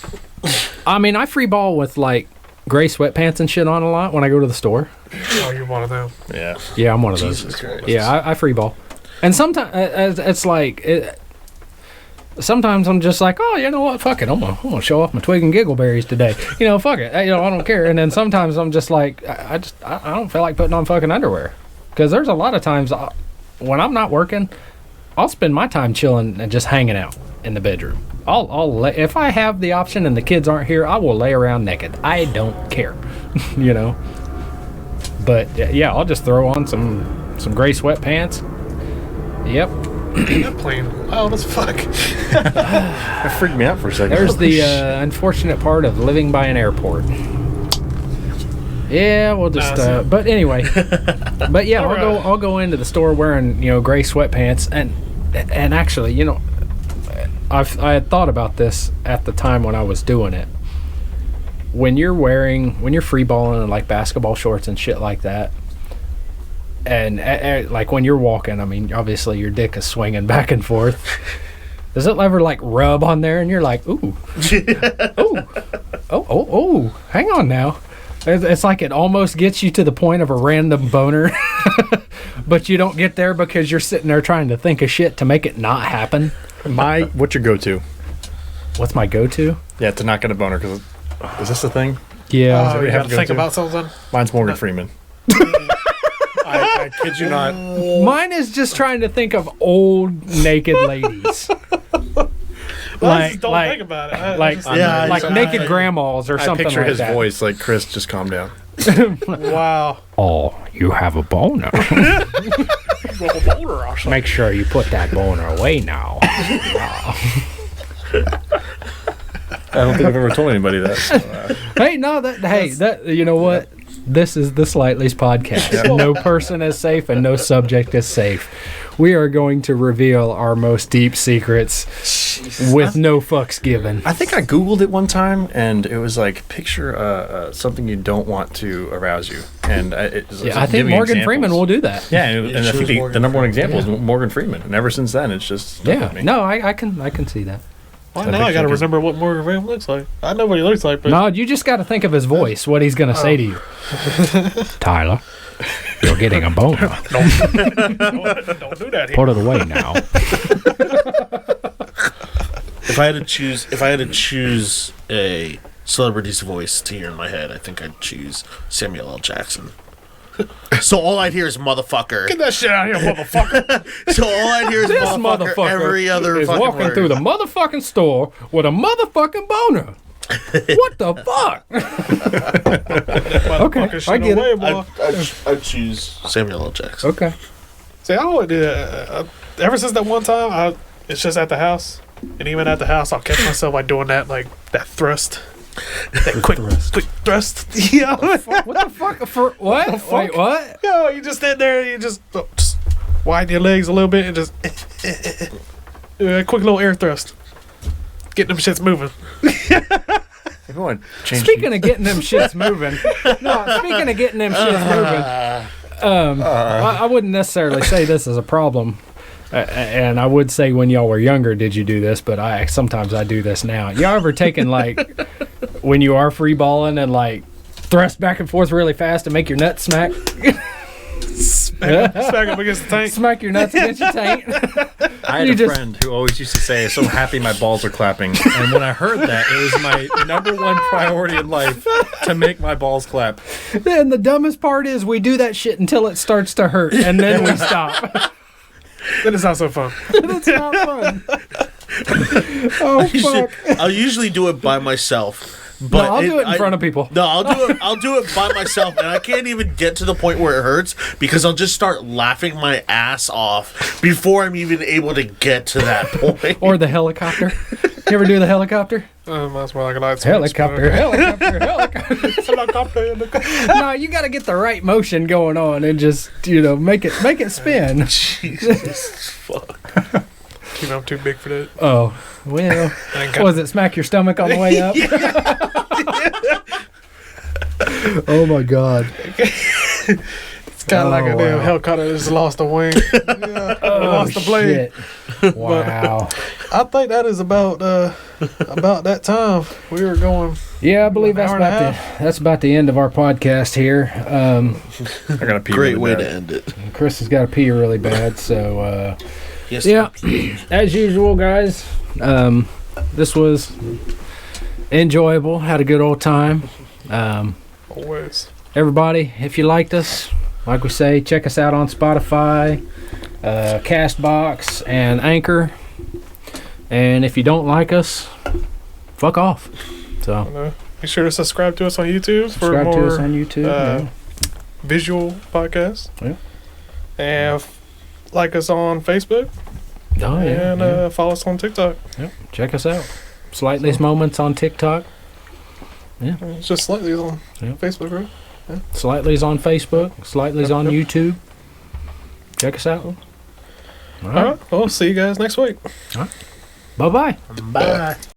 I mean, I free ball with like gray sweatpants and shit on a lot when I go to the store. oh, you're one of them. Yeah. Yeah, I'm one of those. Jesus Christ. Yeah, I free ball. And sometimes it's like, sometimes I'm just like, oh, you know what? Fuck it. I'm gonna show off my twig and giggleberries today. Fuck it. I don't care. And then sometimes I'm just like, I don't feel like putting on fucking underwear. Because there's a lot of times when I'm not working, I'll spend my time chilling and just hanging out in the bedroom. If I have the option and the kids aren't here, I will lay around naked. I don't care, But yeah, I'll just throw on some gray sweatpants. Yep. That plane wild as fuck. That freaked me out for a second. There's the unfortunate part of living by an airport. Yeah, we'll just. But anyway, but yeah, I'll go into the store wearing gray sweatpants and actually I had thought about this at the time when I was doing it. When you're free balling in like basketball shorts and shit like that, and like when you're walking, I mean, obviously your dick is swinging back and forth. Does it ever like rub on there and you're like, ooh, oh, hang on now. It's like it almost gets you to the point of a random boner, but you don't get there because you're sitting there trying to think of shit to make it not happen. What's your go-to? What's my go-to? Yeah, to not get a boner, because is this the thing? Yeah. Oh, you have got to to go think to? about something. Mine's Morgan Freeman. I kid you not. Mine is just trying to think of old naked ladies. I just don't think about it. Like naked grandmas or I something picture like his that. voice like, Chris, just calm down. Wow. Oh, you have a boner. Make sure you put that boner away now. I don't think I've ever told anybody that. So, Hey, no, that you know what? This is the Slightlies Podcast. No person is safe and no subject is safe. We are going to reveal our most deep secrets with no fucks given. I think I Googled it one time, and it was like, picture something you don't want to arouse you. And I think Morgan Freeman will do that. Yeah, and I think the number one example is Morgan Freeman. And ever since then, it's just stuck with me. No, I can see that. Well, now I got to remember what Morgan Freeman looks like. I know what he looks like, but... No, you just got to think of his voice, what he's going to say to you. Tyler, you're getting a boner. Don't do that here. Put it away now. If I had to choose a celebrity's voice to hear in my head, I think I'd choose Samuel L. Jackson. So all I'd hear is motherfucker. Get that shit out of here, motherfucker. So all I'd hear is This motherfucker every other is fucking walking word. through the motherfucking store with a motherfucking boner. What the fuck? Okay, I get it. Boy. I'd choose Samuel L. Jackson. Okay. See, I would do that. Ever since that one time, it's just at the house. And even at the house, I'll catch myself like doing that, like that thrust. That quick thrust. Yeah. What the fuck? For what? Wait, what? Yo, you just stand there and you just widen your legs a little bit and just do a quick little air thrust. Get them shits moving. Speaking of getting them shits moving, I wouldn't necessarily say this is a problem. And I would say when y'all were younger, did you do this? But sometimes I do this now. Y'all ever taken like when you are free balling and like thrust back and forth really fast and make your nuts smack? Smack up against the tank. Smack your nuts against your tank. I had a friend who always used to say, "So happy my balls are clapping." And when I heard that, it was my number one priority in life to make my balls clap. And the dumbest part is we do that shit until it starts to hurt, and then we stop. Then it's not so fun. It's not fun. Oh fuck! I'll usually do it by myself. But No, I'll do it in front of people. No, I'll do it by myself, and I can't even get to the point where it hurts because I'll just start laughing my ass off before I'm even able to get to that point. Or the helicopter. You ever do the helicopter? That's more like a light Helicopter. No, you got to get the right motion going on and just make it spin. Jesus fuck. I'm too big for that. Oh well. Was it smack your stomach on the way up? Oh my god. It's kind of like a damn helicopter that just lost a wing. Lost the blade. Shit. Wow. I think that is about that time. We were going. Yeah, I believe that's about the end of our podcast here. I gotta pee. Great really way bad. to end it. Chris has got to pee really bad, so Yes, yeah. As usual, guys. This was enjoyable. Had a good old time. Always. Everybody, if you liked us, like we say, check us out on Spotify, Castbox, and Anchor. And if you don't like us, fuck off. So be sure to subscribe to us on YouTube for more to us on YouTube. visual podcasts. Yeah. And like us on Facebook. Oh yeah. And follow us on TikTok. Yep. Check us out. Slightlies Moments on TikTok. Yeah. It's just Slightly on Facebook, right? Slightlies on Facebook. Slightlies on YouTube. Check us out. All right. All right. Well, see you guys next week. Bye-bye. Bye.